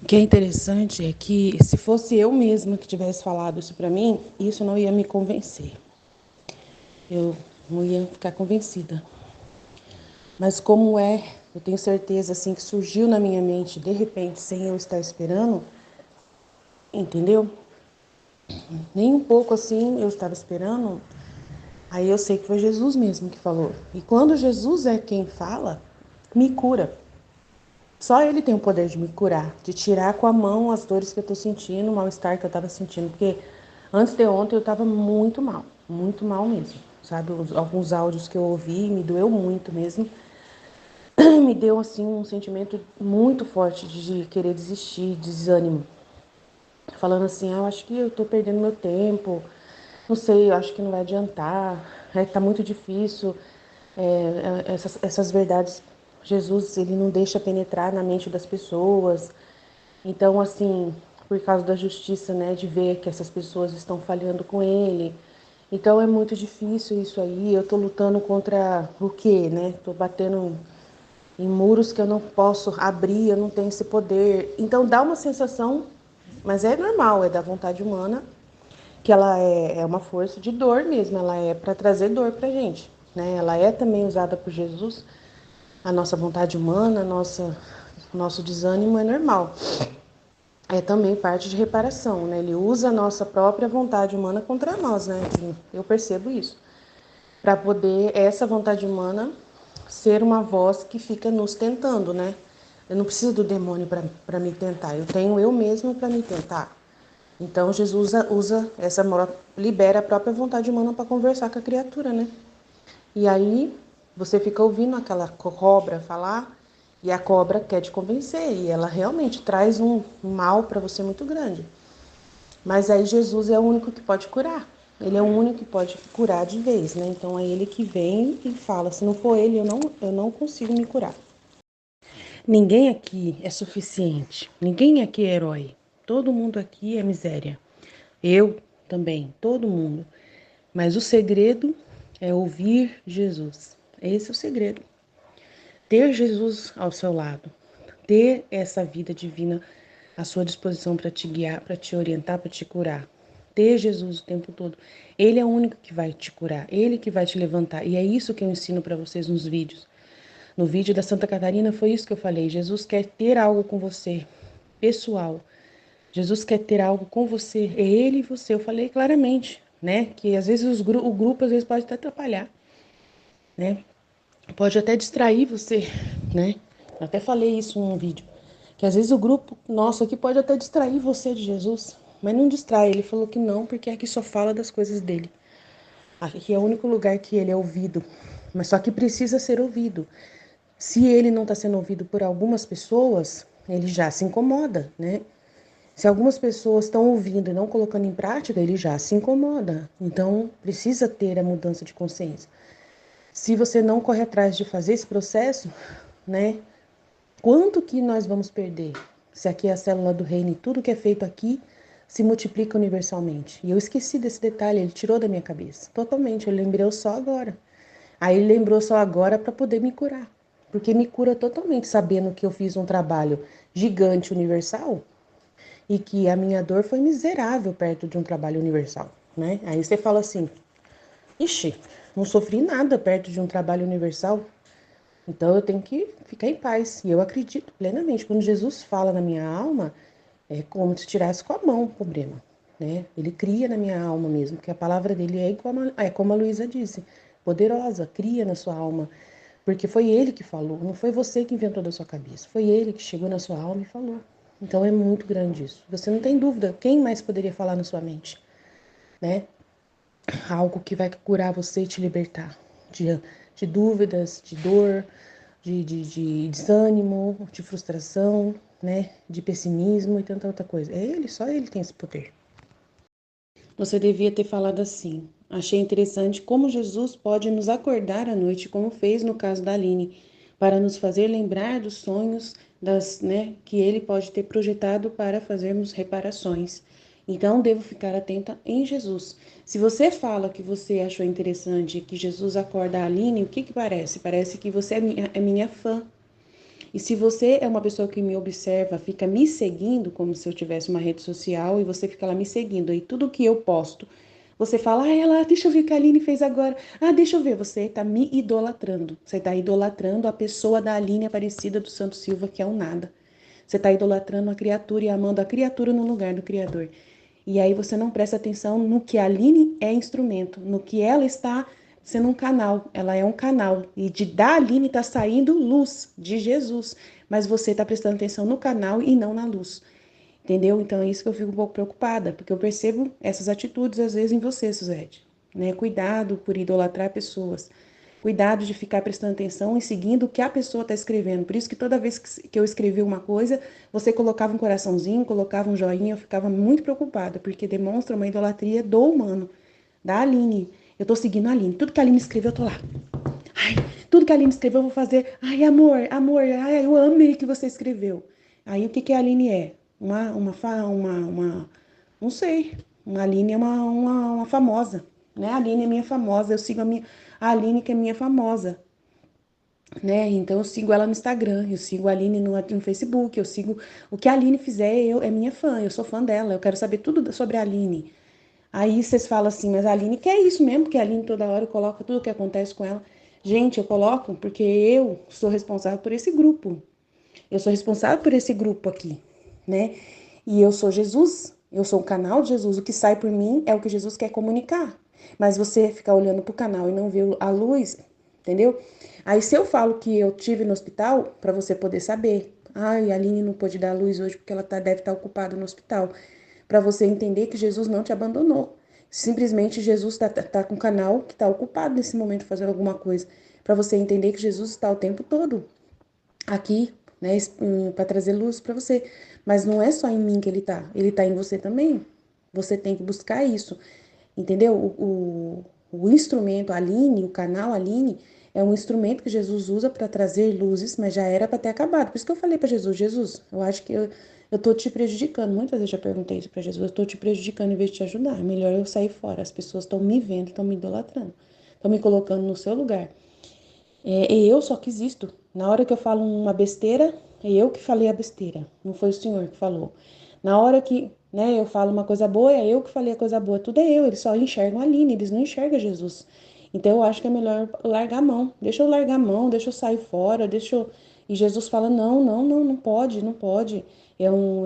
O que é interessante é que se fosse eu mesma que tivesse falado isso para mim, isso não ia me convencer. Eu não ia ficar convencida. Mas como eu tenho certeza assim que surgiu na minha mente de repente, sem eu estar esperando, entendeu? Nem um pouco assim eu estava esperando. Aí eu sei que foi Jesus mesmo que falou. E quando Jesus é quem fala, me cura. Só ele tem o poder de me curar, de tirar com a mão as dores que eu estou sentindo, o mal-estar que eu estava sentindo. Porque antes de ontem eu estava muito mal mesmo. Sabe, alguns áudios que eu ouvi me doeu muito mesmo. Me deu assim um sentimento muito forte de querer desistir, desânimo. Falando assim, eu acho que eu estou perdendo meu tempo, não sei, eu acho que não vai adiantar, tá muito difícil. Essas verdades, Jesus, ele não deixa penetrar na mente das pessoas. Então, assim, por causa da justiça, né, de ver que essas pessoas estão falhando com ele. Então, é muito difícil isso aí. Eu tô lutando contra o quê, né? Tô batendo em muros que eu não posso abrir, eu não tenho esse poder. Então, dá uma sensação, mas é normal, é da vontade humana, que ela é uma força de dor mesmo, ela é para trazer dor pra gente, né? Ela é também usada por Jesus. A nossa vontade humana, nosso desânimo é normal. É também parte de reparação, né? Ele usa a nossa própria vontade humana contra nós, né? Eu percebo isso. Para poder essa vontade humana ser uma voz que fica nos tentando, né? Eu não preciso do demônio para me tentar, eu tenho eu mesmo para me tentar. Então Jesus usa libera a própria vontade humana para conversar com a criatura, né? E aí você fica ouvindo aquela cobra falar e a cobra quer te convencer e ela realmente traz um mal para você muito grande. Mas aí Jesus é o único que pode curar. Ele é o único que pode curar de vez, né? Então é ele que vem e fala, se não for ele, eu não consigo me curar. Ninguém aqui é suficiente. Ninguém aqui é herói. Todo mundo aqui é miséria. Eu também, todo mundo. Mas o segredo é ouvir Jesus. Esse é o segredo. Ter Jesus ao seu lado. Ter essa vida divina à sua disposição para te guiar, para te orientar, para te curar. Ter Jesus o tempo todo. Ele é o único que vai te curar, ele que vai te levantar. E é isso que eu ensino para vocês nos vídeos. No vídeo da Santa Catarina foi isso que eu falei. Jesus quer ter algo com você, pessoal. Jesus quer ter algo com você, é ele e você. Eu falei claramente, né? Que às vezes o grupo às vezes pode até atrapalhar, né? Pode até distrair você, né? Eu até falei isso num vídeo. Que às vezes o grupo nosso aqui pode até distrair você de Jesus, mas não distrai. Ele falou que não, porque aqui só fala das coisas dele. Aqui é o único lugar que ele é ouvido, mas só que precisa ser ouvido. Se ele não está sendo ouvido por algumas pessoas, ele já se incomoda, né? Se algumas pessoas estão ouvindo e não colocando em prática, ele já se incomoda. Então, precisa ter a mudança de consciência. Se você não correr atrás de fazer esse processo, né? Quanto que nós vamos perder? Se aqui é a célula do reino e tudo que é feito aqui se multiplica universalmente. E eu esqueci desse detalhe, ele tirou da minha cabeça. Totalmente, eu lembrei só agora. Aí ele lembrou só agora para poder me curar. Porque me cura totalmente, sabendo que eu fiz um trabalho gigante universal e que a minha dor foi miserável perto de um trabalho universal, né? Aí você fala assim, ixi, não sofri nada perto de um trabalho universal, então eu tenho que ficar em paz. E eu acredito plenamente, quando Jesus fala na minha alma, é como se tirasse com a mão o problema, né? Ele cria na minha alma mesmo, porque a palavra dele é como a Luísa disse, poderosa, cria na sua alma. Porque foi ele que falou, não foi você que inventou da sua cabeça, foi ele que chegou na sua alma e falou. Então é muito grande isso. Você não tem dúvida, quem mais poderia falar na sua mente, né? Algo que vai curar você e te libertar de dúvidas, de dor, de desânimo, de frustração, né? De pessimismo e tanta outra coisa. É ele, só ele tem esse poder. Você devia ter falado assim. Achei interessante como Jesus pode nos acordar à noite, como fez no caso da Aline, para nos fazer lembrar dos sonhos né, que ele pode ter projetado para fazermos reparações. Então, devo ficar atenta em Jesus. Se você fala que você achou interessante que Jesus acorda a Aline, o que parece? Parece que você é minha fã. E se você é uma pessoa que me observa, fica me seguindo, como se eu tivesse uma rede social, e você fica lá me seguindo, e tudo que eu posto, você fala, ah, ela, deixa eu ver o que a Aline fez agora. Ah, deixa eu ver, você está me idolatrando. Você está idolatrando a pessoa da Aline Aparecida do Santo Silva, que é um nada. Você está idolatrando a criatura e amando a criatura no lugar do Criador. E aí você não presta atenção no que a Aline é instrumento, no que ela está sendo um canal. Ela é um canal. E da Aline está saindo luz de Jesus. Mas você está prestando atenção no canal e não na luz. Entendeu? Então é isso que eu fico um pouco preocupada, porque eu percebo essas atitudes às vezes em você, Suzete. Né? Cuidado por idolatrar pessoas. Cuidado de ficar prestando atenção e seguindo o que a pessoa está escrevendo. Por isso que toda vez que eu escrevi uma coisa, você colocava um coraçãozinho, colocava um joinha, eu ficava muito preocupada, porque demonstra uma idolatria do humano, da Aline. Eu tô seguindo a Aline. Tudo que a Aline escreveu, eu tô lá. Ai, tudo que a Aline escreveu, eu vou fazer. Ai, amor, amor, ai, eu amei que você escreveu. Aí o que que a Aline é? Não sei. Uma Aline é uma famosa, né? A Aline é minha famosa. Eu sigo a Aline, que é minha famosa, né? Então eu sigo ela no Instagram, eu sigo a Aline no Facebook, eu sigo o que a Aline fizer, é minha fã, eu sou fã dela, eu quero saber tudo sobre a Aline. Aí vocês falam assim, mas a Aline quer isso mesmo, porque a Aline toda hora coloca tudo o que acontece com ela. Gente, eu coloco porque eu sou responsável por esse grupo. Eu sou responsável por esse grupo aqui, né? E eu sou Jesus, eu sou o canal de Jesus. O que sai por mim é o que Jesus quer comunicar. Mas você ficar olhando pro canal e não ver a luz, entendeu? Aí se eu falo que eu tive no hospital, para você poder saber. Ai, a Aline não pôde dar luz hoje porque ela deve estar ocupada no hospital. Para você entender que Jesus não te abandonou. Simplesmente Jesus tá com o canal que está ocupado nesse momento fazendo alguma coisa. Para você entender que Jesus está o tempo todo aqui, né, para trazer luz para você. Mas não é só em mim que ele tá em você também. Você tem que buscar isso, entendeu? O instrumento Aline, o canal Aline, é um instrumento que Jesus usa para trazer luzes, mas já era para ter acabado. Por isso que eu falei para Jesus, Jesus, eu acho que eu tô te prejudicando. Muitas vezes eu já perguntei isso para Jesus, eu tô te prejudicando em vez de te ajudar. É melhor eu sair fora. As pessoas estão me vendo, estão me idolatrando, estão me colocando no seu lugar. E eu só que existo. Na hora que eu falo uma besteira, é eu que falei a besteira, não foi o senhor que falou. Na hora que, né, eu falo uma coisa boa, é eu que falei a coisa boa. Tudo é eu, eles só enxergam a Aline, eles não enxergam Jesus. Então eu acho que é melhor largar a mão. Deixa eu largar a mão, deixa eu sair fora, deixa eu... E Jesus fala: não, não, não, não pode, não pode.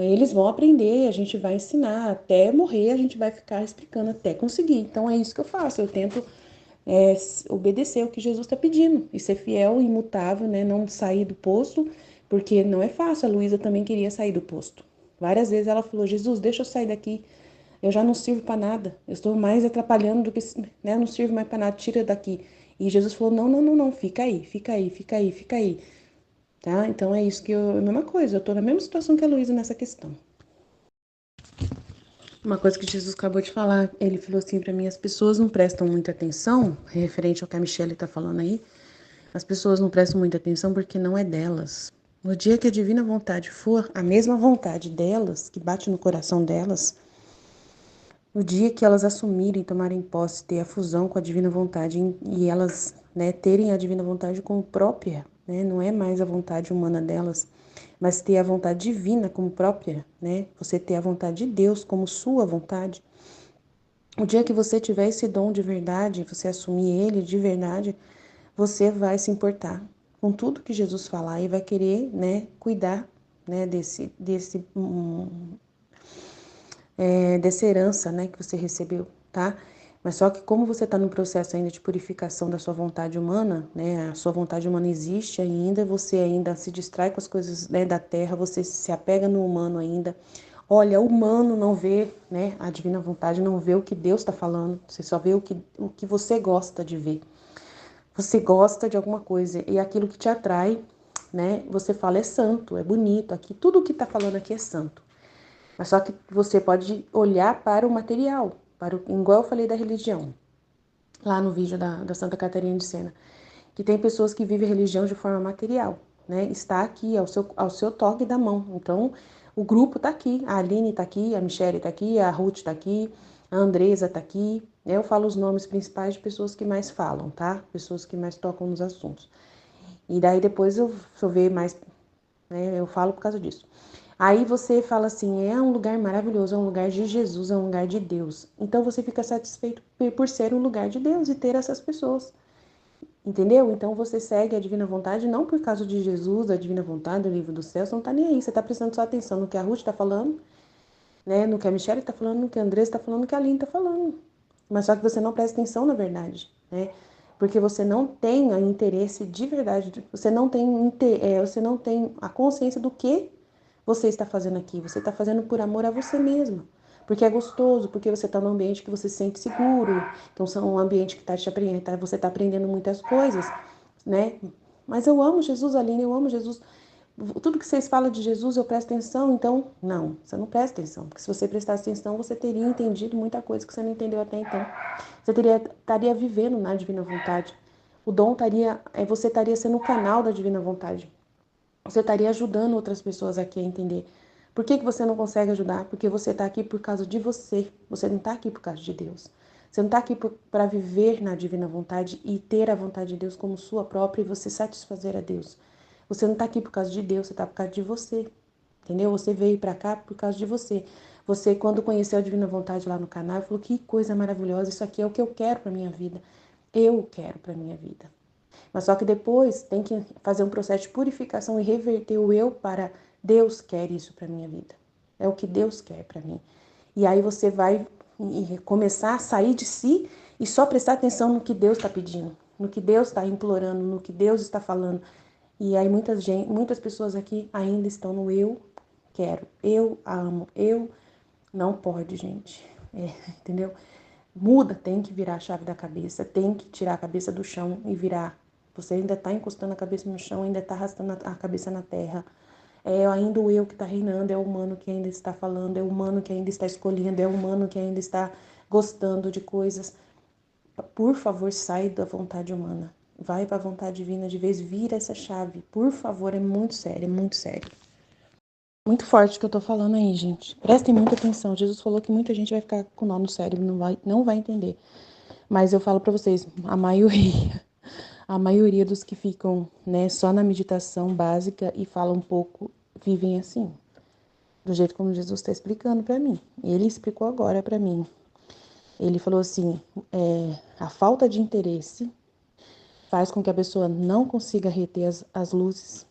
Eles vão aprender, a gente vai ensinar, até morrer a gente vai ficar explicando até conseguir. Então é isso que eu faço, eu tento obedecer o que Jesus está pedindo e ser fiel e imutável, né? Não sair do posto, porque não é fácil. A Luísa também queria sair do posto. Várias vezes ela falou: Jesus, deixa eu sair daqui. Eu já não sirvo para nada. Eu estou mais atrapalhando do que, né? Eu não sirvo mais para nada. Tira daqui. E Jesus falou: não, não, não, não. Fica aí, fica aí, fica aí, fica aí. Tá? Então é isso que é a mesma coisa. Eu tô na mesma situação que a Luísa nessa questão. Uma coisa que Jesus acabou de falar, ele falou assim para mim: as pessoas não prestam muita atenção, referente ao que a Michelle tá falando aí. As pessoas não prestam muita atenção porque não é delas. No dia que a divina vontade for a mesma vontade delas, que bate no coração delas, no dia que elas assumirem, tomarem posse, ter a fusão com a divina vontade e elas, né, terem a divina vontade como própria, né, não é mais a vontade humana delas, mas ter a vontade divina como própria, né, você ter a vontade de Deus como sua vontade. O dia que você tiver esse dom de verdade, você assumir ele de verdade, você vai se importar com tudo que Jesus falar e vai querer, né, cuidar, né, dessa herança, né, que você recebeu, tá? Mas só que como você está no processo ainda de purificação da sua vontade humana, né, a sua vontade humana existe ainda, você ainda se distrai com as coisas, né, da terra, você se apega no humano ainda. Olha, o humano não vê, né, a divina vontade, não vê o que Deus está falando, você só vê o que você gosta de ver. Você gosta de alguma coisa e aquilo que te atrai, né? Você fala é santo, é bonito, aqui tudo que tá falando aqui é santo. Mas só que você pode olhar para o material, igual eu falei da religião, lá no vídeo da Santa Catarina de Sena, que tem pessoas que vivem a religião de forma material, né? Está aqui ao seu toque da mão. Então, o grupo tá aqui, a Aline tá aqui, a Michelle tá aqui, a Ruth tá aqui, a Andresa tá aqui. Eu falo os nomes principais de pessoas que mais falam, tá? Pessoas que mais tocam nos assuntos. E daí depois se eu ver mais né? Eu falo por causa disso. Aí você fala assim, é um lugar maravilhoso, é um lugar de Jesus, é um lugar de Deus. Então você fica satisfeito por ser um lugar de Deus e ter essas pessoas. Entendeu? Então você segue a divina vontade não por causa de Jesus, a divina vontade, o livro do céu, você não tá nem aí. Você tá prestando só atenção no que a Ruth tá falando, né? No que a Michelle tá falando, no que a Andressa tá falando, no que a Aline tá falando. Mas só que você não presta atenção na verdade, né? Porque você não tem o interesse de verdade, você não tem a consciência do que você está fazendo aqui. Você está fazendo por amor a você mesma. Porque é gostoso, porque você está num ambiente que você se sente seguro. Então, são um ambiente que te aprendendo, você está aprendendo muitas coisas, né? Mas eu amo Jesus, Aline, eu amo Jesus. Tudo que vocês falam de Jesus, eu presto atenção. Então, não, você não presta atenção. Porque se você prestasse atenção, você teria entendido muita coisa que você não entendeu até então. Você estaria vivendo na divina vontade. O dom você estaria sendo o canal da divina vontade. Você estaria ajudando outras pessoas aqui a entender. Por que você não consegue ajudar? Porque você está aqui por causa de você. Você não está aqui por causa de Deus. Você não está aqui para viver na divina vontade e ter a vontade de Deus como sua própria e você satisfazer a Deus. Você não está aqui por causa de Deus, você está por causa de você. Entendeu? Você veio para cá por causa de você. Você, quando conheceu a divina vontade lá no canal, falou: que coisa maravilhosa, isso aqui é o que eu quero para minha vida. Eu quero para minha vida. Mas só que depois tem que fazer um processo de purificação e reverter o eu para Deus quer isso para minha vida. É o que Deus quer para mim. E aí você vai começar a sair de si e só prestar atenção no que Deus está pedindo, no que Deus está implorando, no que Deus está falando. E aí muitas pessoas aqui ainda estão no eu quero, eu amo, eu não pode, gente. Entendeu? Muda, tem que virar a chave da cabeça, tem que tirar a cabeça do chão e virar. Você ainda está encostando a cabeça no chão, ainda está arrastando a cabeça na terra. É ainda o eu que está reinando, é o humano que ainda está falando, é o humano que ainda está escolhendo, é o humano que ainda está gostando de coisas. Por favor, sai da vontade humana. Vai para a vontade divina de vez, vira essa chave. Por favor, é muito sério, é muito sério. Muito forte o que eu tô falando aí, gente. Prestem muita atenção. Jesus falou que muita gente vai ficar com nó no cérebro, não vai entender. Mas eu falo pra vocês, a maioria dos que ficam, né, só na meditação básica e falam um pouco, vivem assim, do jeito como Jesus está explicando pra mim. Ele explicou agora pra mim. Ele falou assim, a falta de interesse faz com que a pessoa não consiga reter as luzes,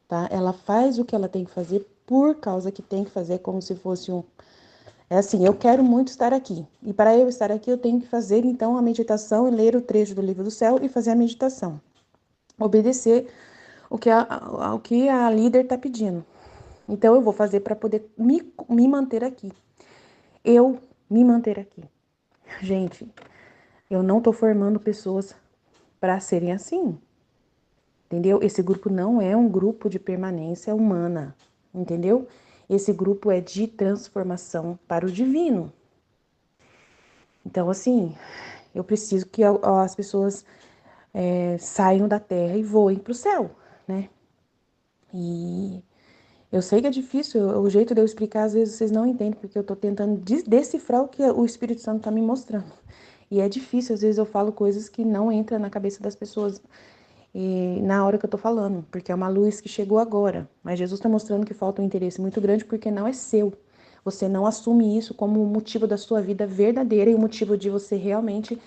tá? Ela faz o que ela tem que fazer por causa que tem que fazer, como se fosse É assim, eu quero muito estar aqui. E para eu estar aqui, eu tenho que fazer, então, a meditação e ler o trecho do livro do céu e fazer a meditação. Obedecer o que a líder está pedindo. Então, eu vou fazer para poder me manter aqui. Eu me manter aqui. Gente, eu não estou formando pessoas para serem assim. Entendeu? Esse grupo não é um grupo de permanência humana. Entendeu? Esse grupo é de transformação para o divino. Então, assim, eu preciso que as pessoas saiam da terra e voem para o céu, né? E eu sei que é difícil, o jeito de eu explicar, às vezes vocês não entendem, porque eu tô tentando decifrar o que o Espírito Santo tá me mostrando. E é difícil, às vezes eu falo coisas que não entram na cabeça das pessoas na hora que eu tô falando, porque é uma luz que chegou agora. Mas Jesus está mostrando que falta um interesse muito grande porque não é seu. Você não assume isso como o motivo da sua vida verdadeira e o motivo de você realmente,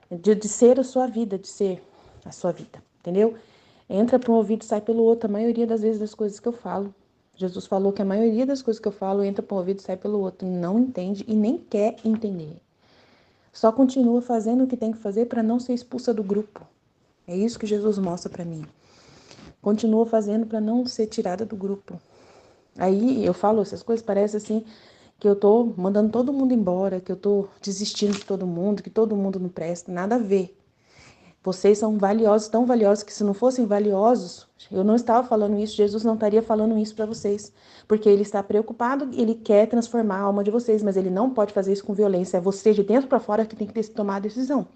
de ser a sua vida, de ser a sua vida, entendeu? Entra para um ouvido e sai pelo outro, a maioria das vezes das coisas que eu falo. Jesus falou que a maioria das coisas que eu falo entra para um ouvido e sai pelo outro. Não entende e nem quer entender. Só continua fazendo o que tem que fazer para não ser expulsa do grupo. É isso que Jesus mostra para mim. Continua fazendo para não ser tirada do grupo. Aí eu falo essas coisas, parece assim que eu tô mandando todo mundo embora, que eu tô desistindo de todo mundo, que todo mundo não presta, nada a ver. Vocês são valiosos, tão valiosos que se não fossem valiosos, eu não estava falando isso, Jesus não estaria falando isso para vocês. Porque ele está preocupado, ele quer transformar a alma de vocês, mas ele não pode fazer isso com violência. É você de dentro para fora que tem que tomar a decisão.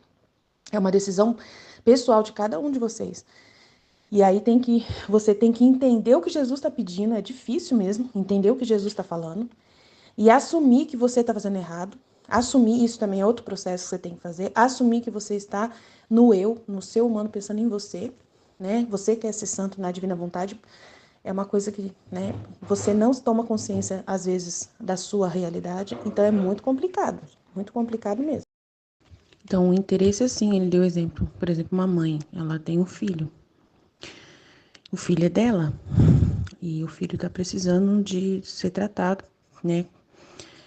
É uma decisão pessoal de cada um de vocês. E aí você tem que entender o que Jesus está pedindo, é difícil mesmo, entender o que Jesus está falando, e assumir que você está fazendo errado, assumir, isso também é outro processo que você tem que fazer, assumir que você está no eu, no seu humano, pensando em você, né? Você quer ser santo na divina vontade, é uma coisa que, né, você não toma consciência, às vezes, da sua realidade, então é muito complicado mesmo. Então, o interesse, assim, ele deu exemplo, por exemplo, uma mãe, ela tem um filho, o filho é dela, e o filho tá precisando de ser tratado, né,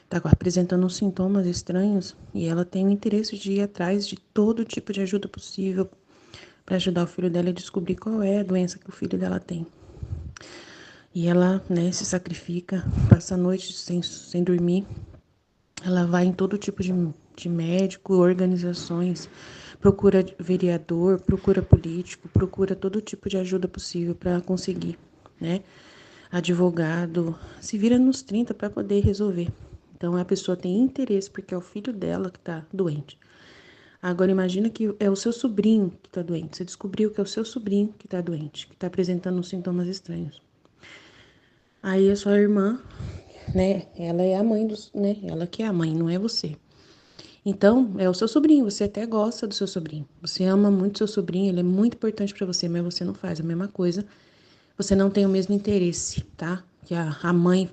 tá apresentando uns sintomas estranhos, e ela tem o interesse de ir atrás de todo tipo de ajuda possível para ajudar o filho dela a descobrir qual é a doença que o filho dela tem. E ela, né, se sacrifica, passa a noite sem dormir. Ela vai em todo tipo de médico, organizações, procura vereador, procura político, procura todo tipo de ajuda possível para conseguir, né? Advogado, se vira nos 30 para poder resolver. Então a pessoa tem interesse porque é o filho dela que está doente. Agora imagina que é o seu sobrinho que está doente. Você descobriu que é o seu sobrinho que está doente, que está apresentando sintomas estranhos. Aí a sua irmã, né? Ela é a mãe dos, né? Ela que é a mãe, não é você. Então, é o seu sobrinho, você até gosta do seu sobrinho. Você ama muito seu sobrinho, ele é muito importante para você, mas você não faz a mesma coisa. Você não tem o mesmo interesse, tá? Que a mãe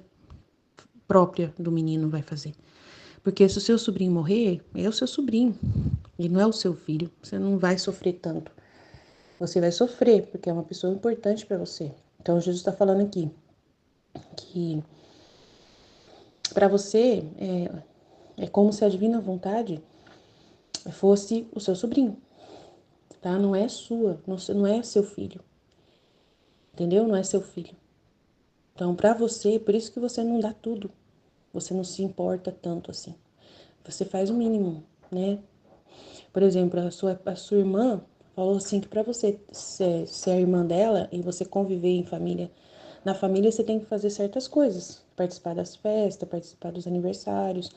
própria do menino vai fazer. Porque se o seu sobrinho morrer, é o seu sobrinho. E não é o seu filho. Você não vai sofrer tanto. Você vai sofrer, porque é uma pessoa importante para você. Então, Jesus está falando aqui que para você é como se a divina vontade fosse o seu sobrinho, tá? Não é sua, não é seu filho, entendeu? Não é seu filho. Então, para você, por isso que você não dá tudo, você não se importa tanto assim. Você faz o mínimo, né? Por exemplo, a sua irmã falou assim que para você ser a irmã dela e você conviver em família, na família você tem que fazer certas coisas, participar das festas, participar dos aniversários,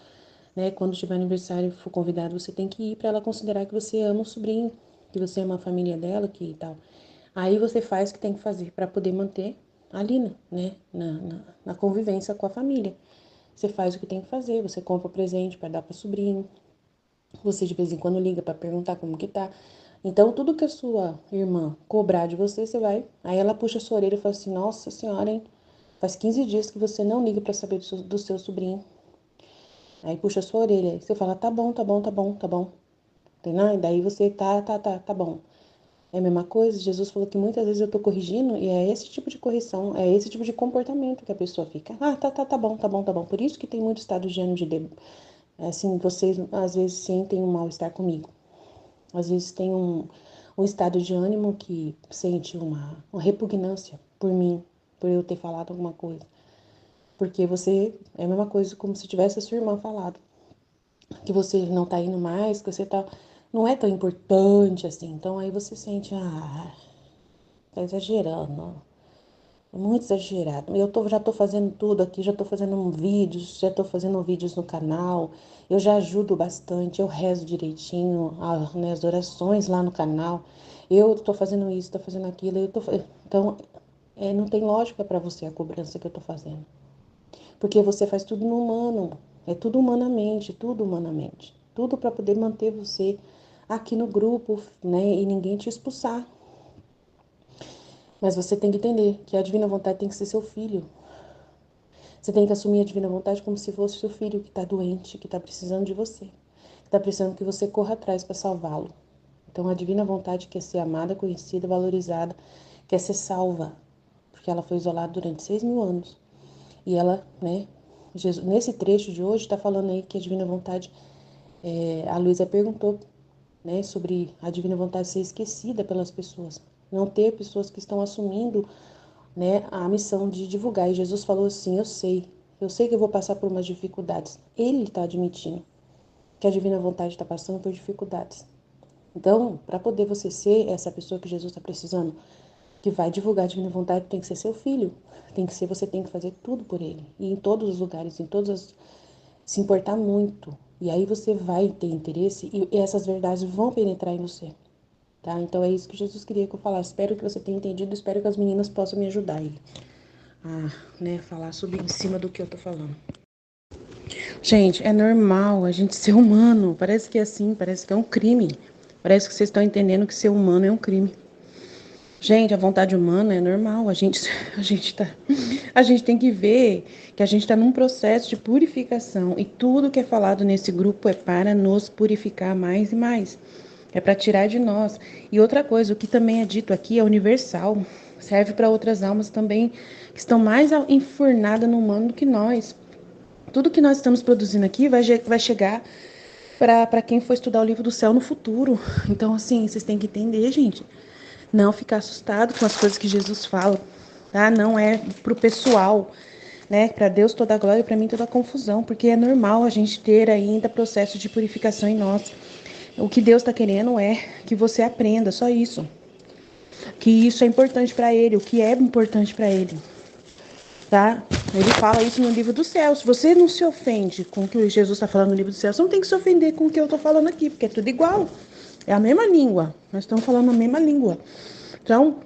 né? Quando tiver aniversário e for convidado, você tem que ir para ela considerar que você ama o sobrinho, que você ama a família dela, que e tal. Aí você faz o que tem que fazer para poder manter ali, né? Na convivência com a família. Você faz o que tem que fazer, você compra presente para dar para sobrinho, você de vez em quando liga para perguntar como que tá. Então, tudo que a sua irmã cobrar de você, você vai. Aí ela puxa a sua orelha e fala assim: Nossa senhora, hein? Faz 15 dias que você não liga para saber do seu sobrinho. Aí puxa a sua orelha. Aí você fala: Tá bom, tá bom, tá bom, tá bom. Entendeu? E daí você tá bom. É a mesma coisa. Jesus falou que muitas vezes eu tô corrigindo e é esse tipo de correção, é esse tipo de comportamento que a pessoa fica. Ah, tá bom, tá bom, tá bom. Por isso que tem muito estado de ânimo assim, vocês às vezes sentem um mal-estar comigo. Às vezes tem um estado de ânimo que sente uma repugnância por mim, por eu ter falado alguma coisa. Porque você é a mesma coisa como se tivesse a sua irmã falado. Que você não tá indo mais, que você tá. Não é tão importante assim. Então aí você sente, tá exagerando. É muito exagerado. Já tô fazendo tudo aqui, já tô fazendo vídeos, já tô fazendo vídeos no canal. Eu já ajudo bastante, eu rezo direitinho, né, as orações lá no canal. Eu tô fazendo isso, tô fazendo aquilo. Então, não tem lógica para você a cobrança que eu tô fazendo. Porque você faz tudo no humano. É tudo humanamente, tudo humanamente. Tudo para poder manter você aqui no grupo, né, e ninguém te expulsar. Mas você tem que entender que a divina vontade tem que ser seu filho. Você tem que assumir a divina vontade como se fosse seu filho que está doente, que está precisando de você, que está precisando que você corra atrás para salvá-lo. Então, a divina vontade quer ser amada, conhecida, valorizada, quer ser salva, porque ela foi isolada durante 6.000 anos. E ela, né, Jesus, nesse trecho de hoje, está falando aí que a divina vontade, a Luísa perguntou, né, sobre a divina vontade ser esquecida pelas pessoas, não ter pessoas que estão assumindo, né, a missão de divulgar. E Jesus falou assim: eu sei que eu vou passar por umas dificuldades. Ele está admitindo que a divina vontade está passando por dificuldades. Então, para poder você ser essa pessoa que Jesus está precisando, que vai divulgar a divina vontade, tem que ser seu filho. Tem que ser, você tem que fazer tudo por ele. E em todos os lugares, se importar muito. E aí você vai ter interesse e essas verdades vão penetrar em você. Tá? Então é isso que Jesus queria que eu falasse. Espero que você tenha entendido, espero que as meninas possam me ajudar aí a, né, falar sobre em cima do que eu tô falando. Gente, é normal a gente ser humano. Parece que é assim, parece que é um crime. Parece que vocês estão entendendo que ser humano é um crime. Gente, a vontade humana é normal. A gente tem que ver que a gente está num processo de purificação e tudo que é falado nesse grupo é para nos purificar mais e mais. É para tirar de nós. E outra coisa, o que também é dito aqui é universal. Serve para outras almas também que estão mais enfurnadas no humano do que nós. Tudo que nós estamos produzindo aqui vai chegar para quem for estudar o livro do céu no futuro. Então, assim, vocês têm que entender, gente. Não ficar assustado com as coisas que Jesus fala, tá? Não é pro pessoal, né? Para Deus toda a glória e para mim toda a confusão, porque é normal a gente ter ainda processo de purificação em nós. O que Deus está querendo é que você aprenda, só isso. Que isso é importante para Ele, o que é importante para Ele, tá? Ele fala isso no livro do céu. Se você não se ofende com o que Jesus está falando no livro do céu, você não tem que se ofender com o que eu estou falando aqui, porque é tudo igual. É a mesma língua. Nós estamos falando a mesma língua. Então,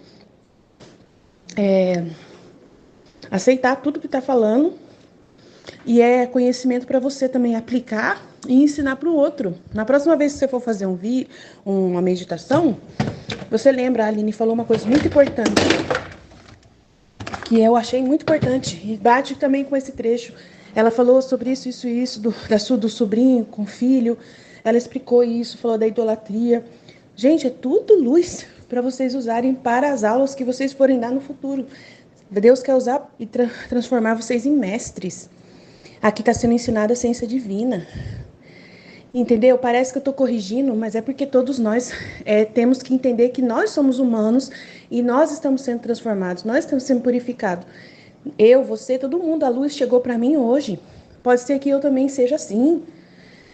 aceitar tudo que está falando e é conhecimento para você também aplicar e ensinar para o outro. Na próxima vez que você for fazer uma meditação, você lembra, a Aline falou uma coisa muito importante, que eu achei muito importante, e bate também com esse trecho. Ela falou sobre isso, do sobrinho com o filho, ela explicou isso, falou da idolatria. Gente, é tudo luz para vocês usarem para as aulas que vocês forem dar no futuro. Deus quer usar e transformar vocês em mestres. Aqui está sendo ensinada a ciência divina. Entendeu? Parece que eu estou corrigindo, mas é porque todos nós temos que entender que nós somos humanos e nós estamos sendo transformados, nós estamos sendo purificados. Eu, você, todo mundo, a luz chegou para mim hoje. Pode ser que eu também seja assim.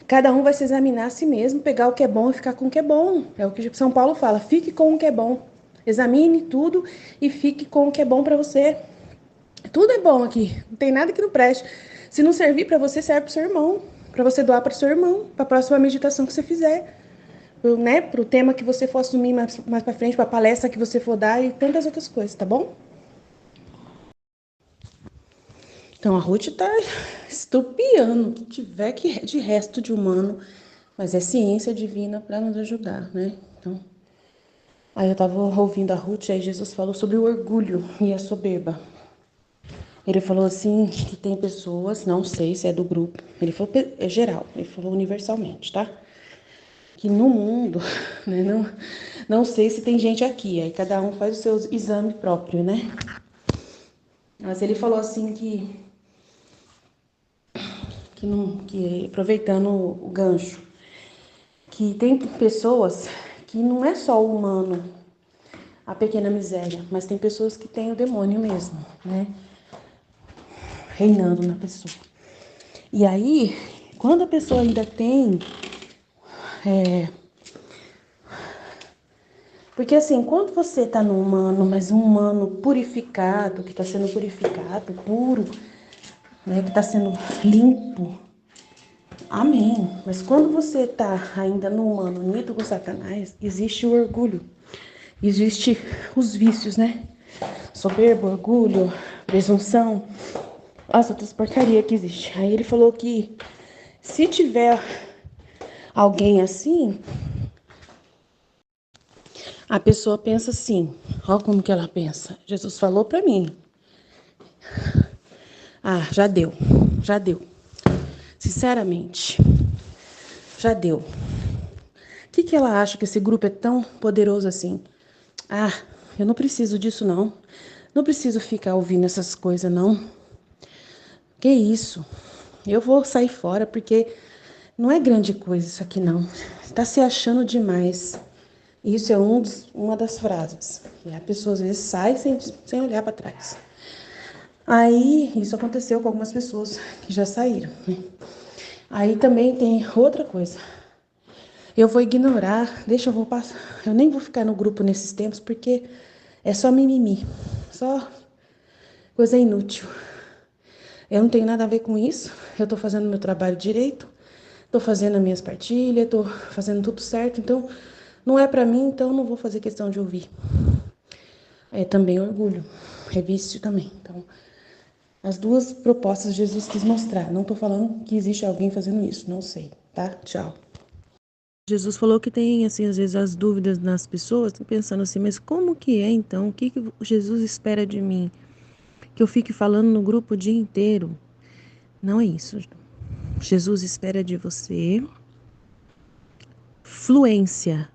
Cada um vai se examinar a si mesmo, pegar o que é bom e ficar com o que é bom. É o que São Paulo fala, fique com o que é bom. Examine tudo e fique com o que é bom para você. Tudo é bom aqui, não tem nada que não preste. Se não servir para você, serve para o seu irmão, para você doar para o seu irmão, para a próxima meditação que você fizer, né? Para o tema que você for assumir mais para frente, para a palestra que você for dar e tantas outras coisas, tá bom? Então a Ruth tá estupiando o que tiver de resto de humano, mas é ciência divina para nos ajudar, né? Então, aí eu tava ouvindo a Ruth, aí Jesus falou sobre o orgulho e a soberba. Ele falou assim que tem pessoas, não sei se é do grupo, ele falou é geral, ele falou universalmente, tá? Que no mundo, né, não sei se tem gente aqui, aí cada um faz o seu exame próprio, né? Mas ele falou assim que aproveitando o gancho, que tem pessoas que não é só o humano, a pequena miséria, mas tem pessoas que têm o demônio mesmo, né? Reinando na pessoa. E aí, quando a pessoa ainda tem porque assim, quando você tá no humano, mas um humano purificado, que está sendo purificado, puro, né, que está sendo limpo, amém. Mas quando você tá ainda no humano, unido com Satanás, existe o orgulho, existe os vícios, né? Soberbo, orgulho, presunção, as outras porcarias que existe. Aí ele falou que se tiver alguém assim, a pessoa pensa assim, olha como que ela pensa. Jesus falou para mim, já deu, já deu. Sinceramente, já deu. O que ela acha que esse grupo é tão poderoso assim? Eu não preciso disso não. Não preciso ficar ouvindo essas coisas não. Que isso? Eu vou sair fora porque não é grande coisa isso aqui não. Está se achando demais. Isso é uma das frases. E a pessoa às vezes sai sem olhar para trás. Aí, isso aconteceu com algumas pessoas que já saíram, né? Aí também tem outra coisa. Eu vou ignorar, eu vou passar. Eu nem vou ficar no grupo nesses tempos, porque é só mimimi. Só coisa inútil. Eu não tenho nada a ver com isso. Eu tô fazendo meu trabalho direito. Tô fazendo as minhas partilhas, tô fazendo tudo certo. Então, não é pra mim, então não vou fazer questão de ouvir. É também orgulho. É vício também. Então, as duas propostas Jesus quis mostrar. Não tô falando que existe alguém fazendo isso. Não sei, tá? Tchau. Jesus falou que tem, assim, às vezes as dúvidas nas pessoas, pensando assim, mas como que é então? O que que Jesus espera de mim? Que eu fique falando no grupo o dia inteiro? Não é isso. Jesus espera de você fluência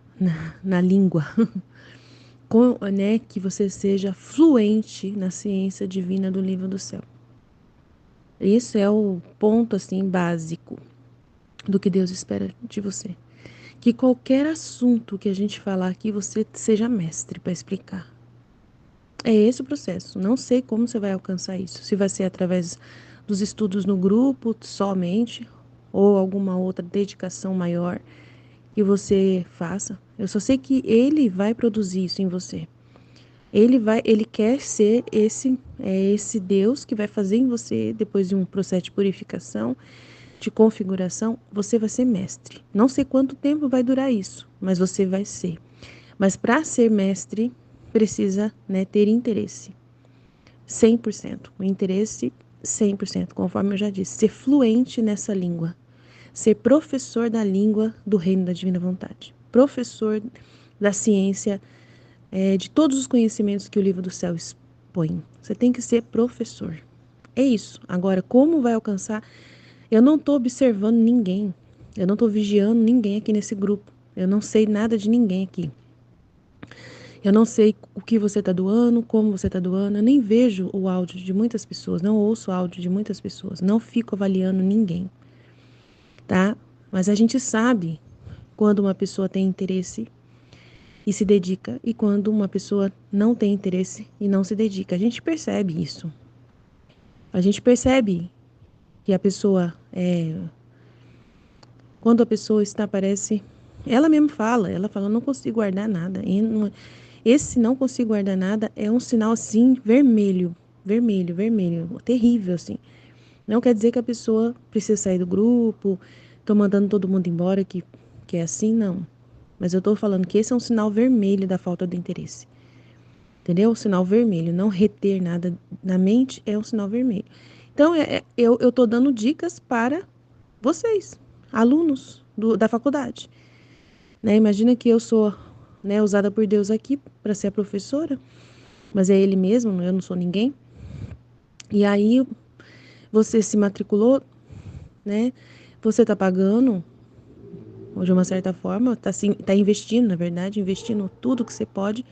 na língua, né, que você seja fluente na ciência divina do livro do céu. Isso é o ponto assim básico do que Deus espera de você. Que qualquer assunto que a gente falar aqui, você seja mestre para explicar. É esse o processo. Não sei como você vai alcançar isso. Se vai ser através dos estudos no grupo somente, ou alguma outra dedicação maior que você faça. Eu só sei que ele vai produzir isso em você. Ele quer ser esse Deus que vai fazer em você, depois de um processo de purificação, de configuração, você vai ser mestre. Não sei quanto tempo vai durar isso, mas você vai ser. Mas para ser mestre, precisa, né, ter interesse. 100%. O interesse, 100%, conforme eu já disse. Ser fluente nessa língua. Ser professor da língua do reino da divina vontade. Professor da ciência, de todos os conhecimentos que o livro do céu expõe. Você tem que ser professor. É isso. Agora, como vai alcançar? Eu não estou observando ninguém. Eu não estou vigiando ninguém aqui nesse grupo. Eu não sei nada de ninguém aqui. Eu não sei o que você está doando, como você está doando. Eu nem vejo o áudio de muitas pessoas. Não ouço o áudio de muitas pessoas. Não fico avaliando ninguém. Tá? Mas a gente sabe quando uma pessoa tem interesse e se dedica e quando uma pessoa não tem interesse e não se dedica. A gente percebe isso. A gente percebe que a pessoa quando a pessoa está, parece, ela mesma fala, não consigo guardar nada. Esse não consigo guardar nada é um sinal assim vermelho, vermelho, vermelho, terrível assim. Não quer dizer que a pessoa precisa sair do grupo, tô mandando todo mundo embora que é assim, não. Mas eu tô falando que esse é um sinal vermelho da falta de interesse. Entendeu? O sinal vermelho, não reter nada na mente é um sinal vermelho. Então, eu tô dando dicas para vocês, alunos da faculdade. Né? Imagina que eu sou, né, usada por Deus aqui para ser a professora, mas é Ele mesmo, eu não sou ninguém. E aí, você se matriculou, né? Você está pagando, ou de uma certa forma, tá investindo, na verdade, investindo tudo que você pode,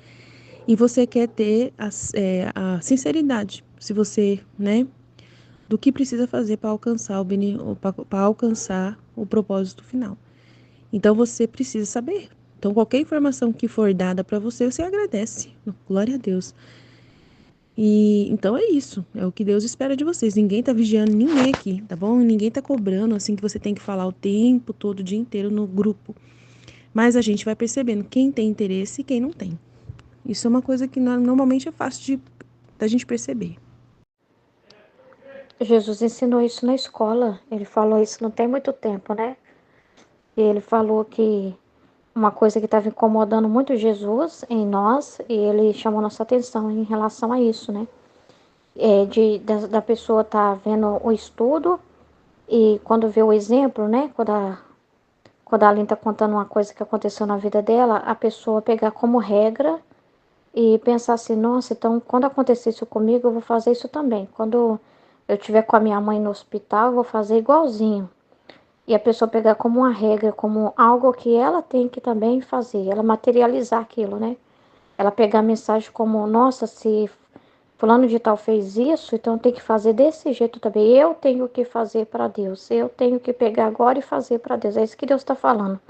e você quer ter a sinceridade, se você, né, do que precisa fazer para alcançar para alcançar o propósito final. Então você precisa saber. Então qualquer informação que for dada para você, você agradece. Glória a Deus. E então é isso, é o que Deus espera de vocês. Ninguém tá vigiando ninguém aqui, tá bom? Ninguém tá cobrando assim que você tem que falar o tempo todo, o dia inteiro no grupo. Mas a gente vai percebendo quem tem interesse e quem não tem. Isso é uma coisa que normalmente é fácil da gente perceber. Jesus ensinou isso na escola. Ele falou isso não tem muito tempo, né? E ele falou que uma coisa que estava incomodando muito Jesus em nós, e ele chamou nossa atenção em relação a isso, né? Da pessoa estar vendo o estudo e quando vê o exemplo, né? Quando a Aline está contando uma coisa que aconteceu na vida dela, a pessoa pegar como regra e pensar assim, nossa, então quando acontecer isso comigo, eu vou fazer isso também. Quando eu estiver com a minha mãe no hospital, eu vou fazer igualzinho. E a pessoa pegar como uma regra, como algo que ela tem que também fazer, ela materializar aquilo, né? Ela pegar a mensagem como, nossa, se fulano de tal fez isso, então tem que fazer desse jeito também. Eu tenho que fazer para Deus. Eu tenho que pegar agora e fazer para Deus. É isso que Deus está falando.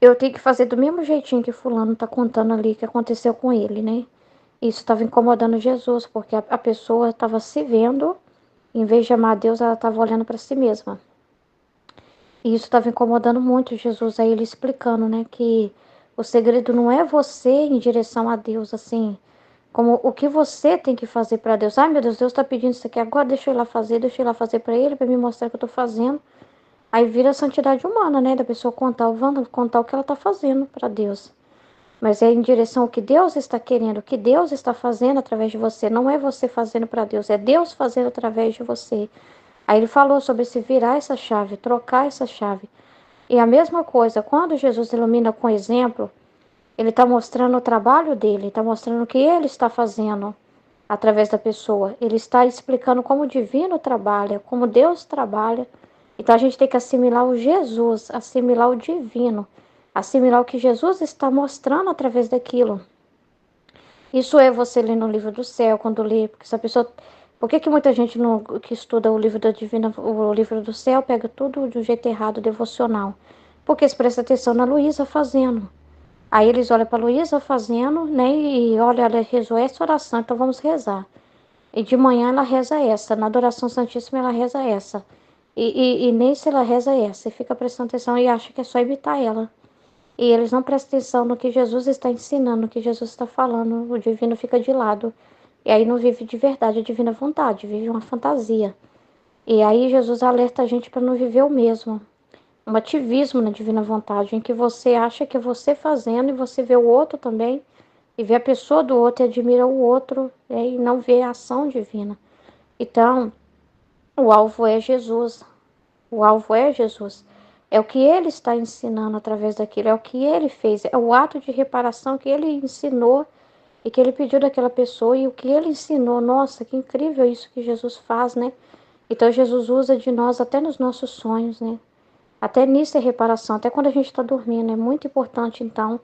Eu tenho que fazer do mesmo jeitinho que fulano está contando ali que aconteceu com ele, né? Isso estava incomodando Jesus, porque a pessoa estava se vendo, em vez de amar a Deus, ela estava olhando para si mesma. E isso estava incomodando muito Jesus, aí ele explicando, né, que o segredo não é você em direção a Deus, assim, como o que você tem que fazer para Deus. Ai, meu Deus, Deus está pedindo isso aqui agora, deixa eu ir lá fazer para ele, para me mostrar o que eu estou fazendo. Aí vira a santidade humana, né, da pessoa contar o que ela está fazendo para Deus. Mas é em direção ao que Deus está querendo, o que Deus está fazendo através de você. Não é você fazendo para Deus, é Deus fazendo através de você. Aí ele falou sobre se virar essa chave, trocar essa chave. E a mesma coisa, quando Jesus ilumina com exemplo, ele está mostrando o trabalho dele, está mostrando o que ele está fazendo através da pessoa. Ele está explicando como o divino trabalha, como Deus trabalha. Então a gente tem que assimilar o Jesus, assimilar o divino, assimilar o que Jesus está mostrando através daquilo. Isso é você ler no livro do céu, quando lê, porque essa pessoa. Por que, que muita gente não, que estuda o livro da divina, o livro do céu, pega tudo de um jeito errado, devocional? Porque eles prestam atenção na Luísa fazendo. Aí eles olham para a Luísa fazendo, né? E olha, ela rezou essa oração, então vamos rezar. E de manhã ela reza essa, na adoração santíssima ela reza essa. E nem se ela reza essa, e fica prestando atenção e acha que é só imitar ela. E eles não prestam atenção no que Jesus está ensinando, no que Jesus está falando, o divino fica de lado. E aí não vive de verdade a divina vontade, vive uma fantasia. E aí Jesus alerta a gente para não viver o mesmo. Um ativismo na divina vontade, em que você acha que é você fazendo e você vê o outro também, e vê a pessoa do outro e admira o outro, e não vê a ação divina. Então, o alvo é Jesus. O alvo é Jesus. É o que ele está ensinando através daquilo, é o que ele fez, é o ato de reparação que ele ensinou e que ele pediu daquela pessoa e o que ele ensinou. Nossa, que incrível isso que Jesus faz, né? Então Jesus usa de nós até nos nossos sonhos, né? Até nisso é reparação, até quando a gente está dormindo. É muito importante, então,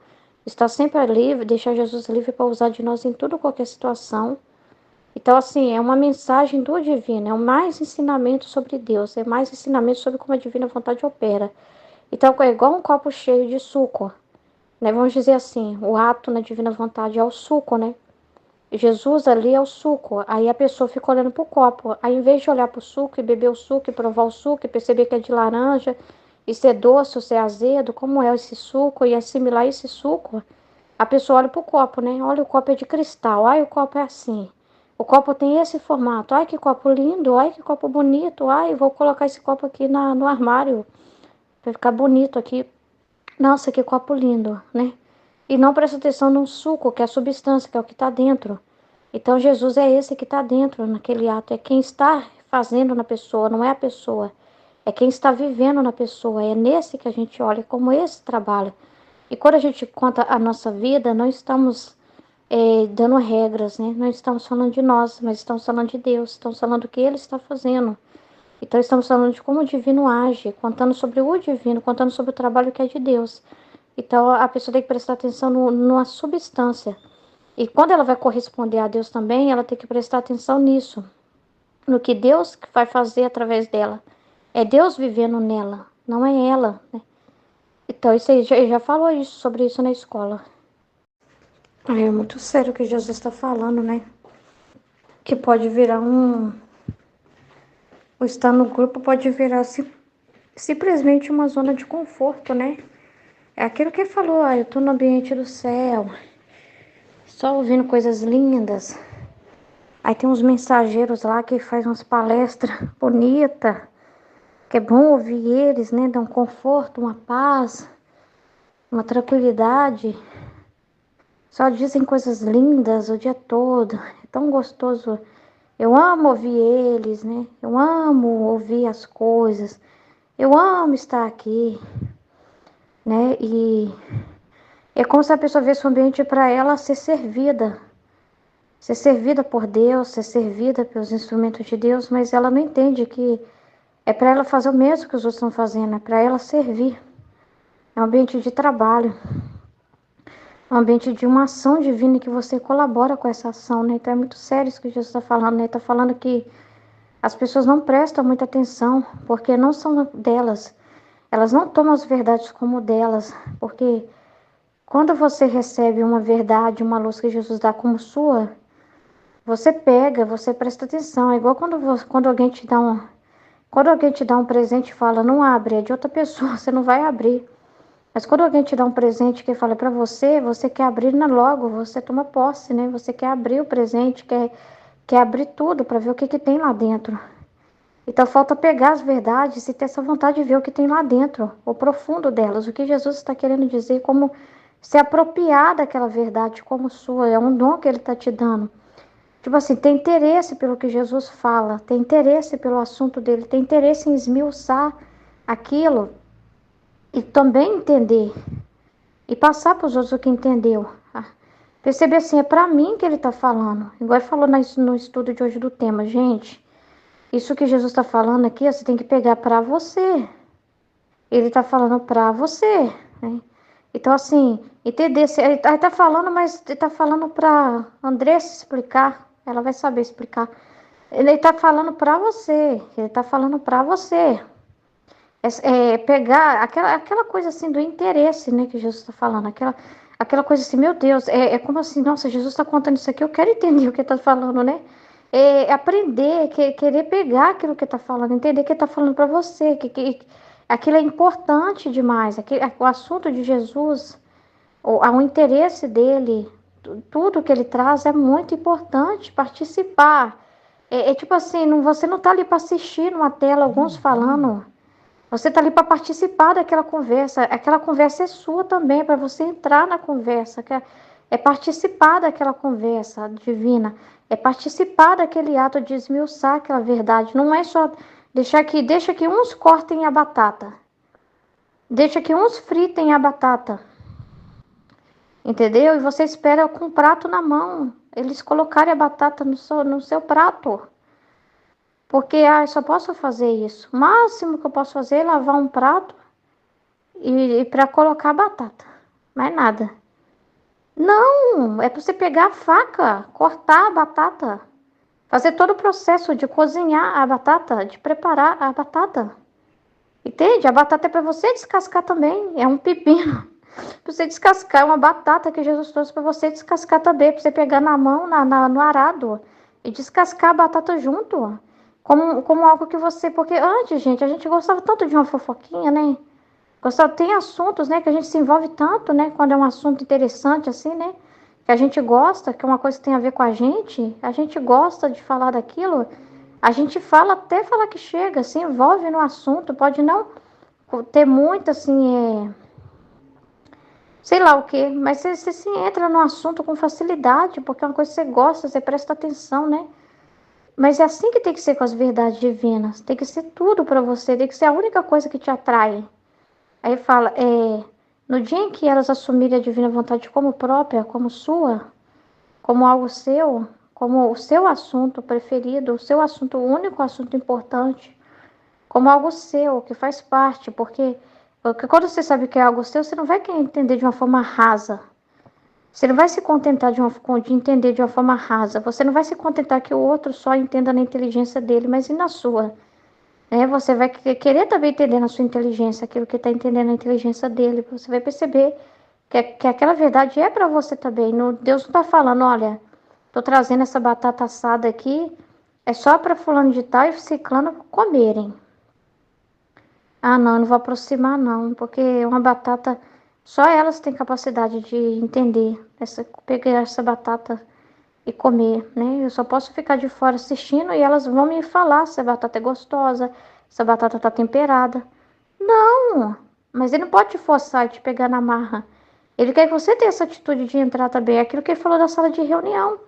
estar sempre livre, deixar Jesus livre para usar de nós em tudo, qualquer situação. Então, assim, é uma mensagem do divino, é mais ensinamento sobre Deus, é mais ensinamento sobre como a divina vontade opera. Então, é igual um copo cheio de suco, né? Vamos dizer assim, o ato na divina vontade é o suco, né? Jesus ali é o suco, aí a pessoa fica olhando pro copo, aí em vez de olhar pro suco e beber o suco e provar o suco e perceber que é de laranja, e ser doce ou ser azedo, como é esse suco, e assimilar esse suco, a pessoa olha pro copo, né? Olha, o copo é de cristal, ai, o copo é assim. O copo tem esse formato, ai, que copo lindo, ai, que copo bonito, ai, vou colocar esse copo aqui no armário, pra ficar bonito aqui. Nossa, que copo lindo, né? E não presta atenção no suco, que é a substância, que é o que está dentro. Então, Jesus é esse que está dentro, naquele ato. É quem está fazendo na pessoa, não é a pessoa. É quem está vivendo na pessoa. É nesse que a gente olha, como esse trabalha. E quando a gente conta a nossa vida, não estamos dando regras, né? Não estamos falando de nós, mas estamos falando de Deus. Estamos falando do que Ele está fazendo. Então, estamos falando de como o divino age, contando sobre o divino, contando sobre o trabalho que é de Deus. Então, a pessoa tem que prestar atenção numa substância. E quando ela vai corresponder a Deus também, ela tem que prestar atenção nisso, no que Deus vai fazer através dela. É Deus vivendo nela, não é ela, né? Então, isso aí, já falou isso, sobre isso na escola. É muito sério o que Jesus está falando, né? Que pode virar o estar no grupo pode virar simplesmente uma zona de conforto, né? É aquilo que ele falou, eu tô no ambiente do céu, só ouvindo coisas lindas. Aí tem uns mensageiros lá que faz umas palestras bonitas, que é bom ouvir eles, né? Dá um conforto, uma paz, uma tranquilidade. Só dizem coisas lindas o dia todo. É tão gostoso. Eu amo ouvir eles, né? Eu amo ouvir as coisas. Eu amo estar aqui, né? E é como se a pessoa visse o ambiente para ela ser servida por Deus, ser servida pelos instrumentos de Deus, mas ela não entende que é para ela fazer o mesmo que os outros estão fazendo, é para ela servir. É um ambiente de trabalho, é um ambiente de uma ação divina que você colabora com essa ação, né? Então é muito sério isso que Jesus está falando, né? Está falando que as pessoas não prestam muita atenção, porque não são delas. Elas não tomam as verdades como delas, porque quando você recebe uma verdade, uma luz que Jesus dá como sua, você pega, você presta atenção. É igual quando alguém te dá um presente e fala, não abre, é de outra pessoa, você não vai abrir. Mas quando alguém te dá um presente que fala para você, você quer abrir logo, você toma posse, né? Você quer abrir o presente, quer abrir tudo para ver o que tem lá dentro. Então falta pegar as verdades e ter essa vontade de ver o que tem lá dentro, o profundo delas, o que Jesus está querendo dizer, como se apropriar daquela verdade como sua, é um dom que ele está te dando. Tipo assim, tem interesse pelo que Jesus fala, tem interesse pelo assunto dele, tem interesse em esmiuçar aquilo e também entender e passar para os outros o que entendeu. Perceber assim, é para mim que ele está falando. Igual ele falou no estudo de hoje do tema, gente. Isso que Jesus está falando aqui, você tem que pegar para você. Ele está falando para você, né? Então, assim, entender. Ele está falando, mas ele está falando para Andressa explicar. Ela vai saber explicar. Ele está falando para você. Ele está falando para você. Pegar aquela coisa assim do interesse, né, que Jesus está falando. Aquela coisa assim, meu Deus, é como assim, nossa, Jesus está contando isso aqui, eu quero entender o que está falando, né? Aprender, querer pegar aquilo que está falando, entender que está falando para você, que aquilo é importante demais, o assunto de Jesus, o interesse dele, tudo que ele traz é muito importante participar. Tipo assim, você não está ali para assistir numa tela, alguns falando. Você está ali para participar daquela conversa. Aquela conversa é sua também, para você entrar na conversa. É participar daquela conversa divina. É participar daquele ato de esmiuçar aquela verdade. Não é só deixa que uns cortem a batata. Deixa que uns fritem a batata. Entendeu? E você espera com o prato na mão. Eles colocarem a batata no seu prato. Porque eu só posso fazer isso. O máximo que eu posso fazer é lavar um prato e para colocar a batata. Mais nada. Não, é para você pegar a faca, cortar a batata, fazer todo o processo de cozinhar a batata, de preparar a batata. Entende? A batata é para você descascar também. É um pepino. Para você descascar, é uma batata que Jesus trouxe para você descascar também, para você pegar na mão, no arado e descascar a batata junto. Como algo que você. Porque antes, gente, a gente gostava tanto de uma fofoquinha, né? Gostava, tem assuntos, né, que a gente se envolve tanto, né? Quando é um assunto interessante, assim, né? Que a gente gosta, que é uma coisa que tem a ver com a gente gosta de falar daquilo. A gente fala até falar que chega, se envolve no assunto, pode não ter muito, assim, sei lá o quê, mas você se entra no assunto com facilidade, porque é uma coisa que você gosta, você presta atenção, né? Mas é assim que tem que ser com as verdades divinas. Tem que ser tudo para você, tem que ser a única coisa que te atrai. Aí fala, no dia em que elas assumirem a divina vontade como própria, como sua, como algo seu, como o seu assunto preferido, o seu assunto único, assunto importante, como algo seu, que faz parte, porque quando você sabe que é algo seu, você não vai querer entender de uma forma rasa. Você não vai se contentar de entender de uma forma rasa. Você não vai se contentar que o outro só entenda na inteligência dele, mas e na sua? Né? Você vai querer também entender na sua inteligência aquilo que está entendendo na inteligência dele. Você vai perceber que aquela verdade é para você também. Deus não está falando, olha, estou trazendo essa batata assada aqui, é só para fulano de tal e ciclano comerem. Ah, não, eu não vou aproximar não, porque uma batata, só elas têm capacidade de entender, pegar essa batata e comer, né? Eu só posso ficar de fora assistindo e elas vão me falar se a batata é gostosa, se a batata tá temperada. Não, mas ele não pode te forçar e te pegar na marra. Ele quer que você tenha essa atitude de entrar também. É aquilo que ele falou da sala de reunião.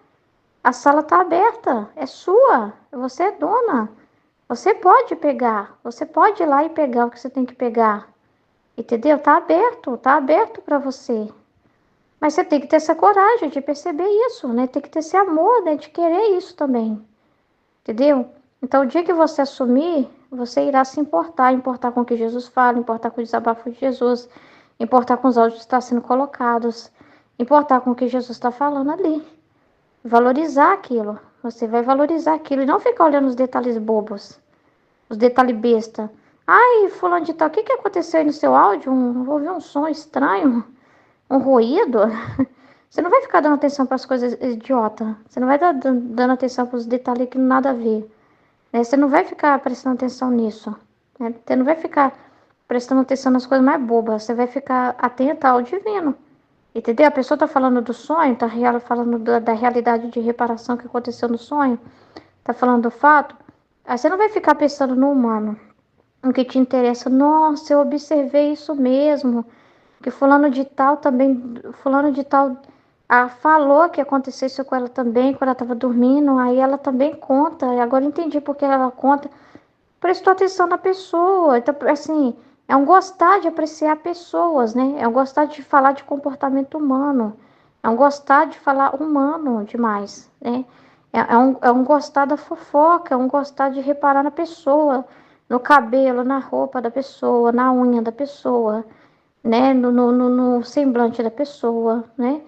A sala tá aberta, é sua, você é dona. Você pode pegar, você pode ir lá e pegar o que você tem que pegar. Entendeu? Tá aberto para você. Mas você tem que ter essa coragem de perceber isso, né? Tem que ter esse amor, né? De querer isso também. Entendeu? Então, o dia que você assumir, você irá se importar com o que Jesus fala, importar com o desabafo de Jesus, importar com os áudios que estão sendo colocados, importar com o que Jesus está falando ali. Valorizar aquilo. Você vai valorizar aquilo e não ficar olhando os detalhes bobos, os detalhes besta. Ai, fulano de tal, o que que aconteceu aí no seu áudio? Ouvi um som estranho, um ruído. Você não vai ficar dando atenção para as coisas idiota. Você não vai dando atenção para os detalhes que não nada a ver. Né? Você não vai ficar prestando atenção nisso. Né? Você não vai ficar prestando atenção nas coisas mais bobas. Você vai ficar atenta ao divino. Entendeu? A pessoa está falando do sonho, está falando da realidade de reparação que aconteceu no sonho, está falando do fato. Aí você não vai ficar pensando no humano. O que te interessa, nossa, eu observei isso mesmo. Que fulano de tal também, fulano de tal falou que aconteceu isso com ela também, quando ela estava dormindo, aí ela também conta, e agora eu entendi porque ela conta. Prestou atenção na pessoa, então, assim, É um gostar de apreciar pessoas, né? É um gostar de falar de comportamento humano. É um gostar de falar humano demais, né? É um gostar da fofoca, é um gostar de reparar na pessoa, no cabelo, na roupa da pessoa, na unha da pessoa, né? No semblante da pessoa, né?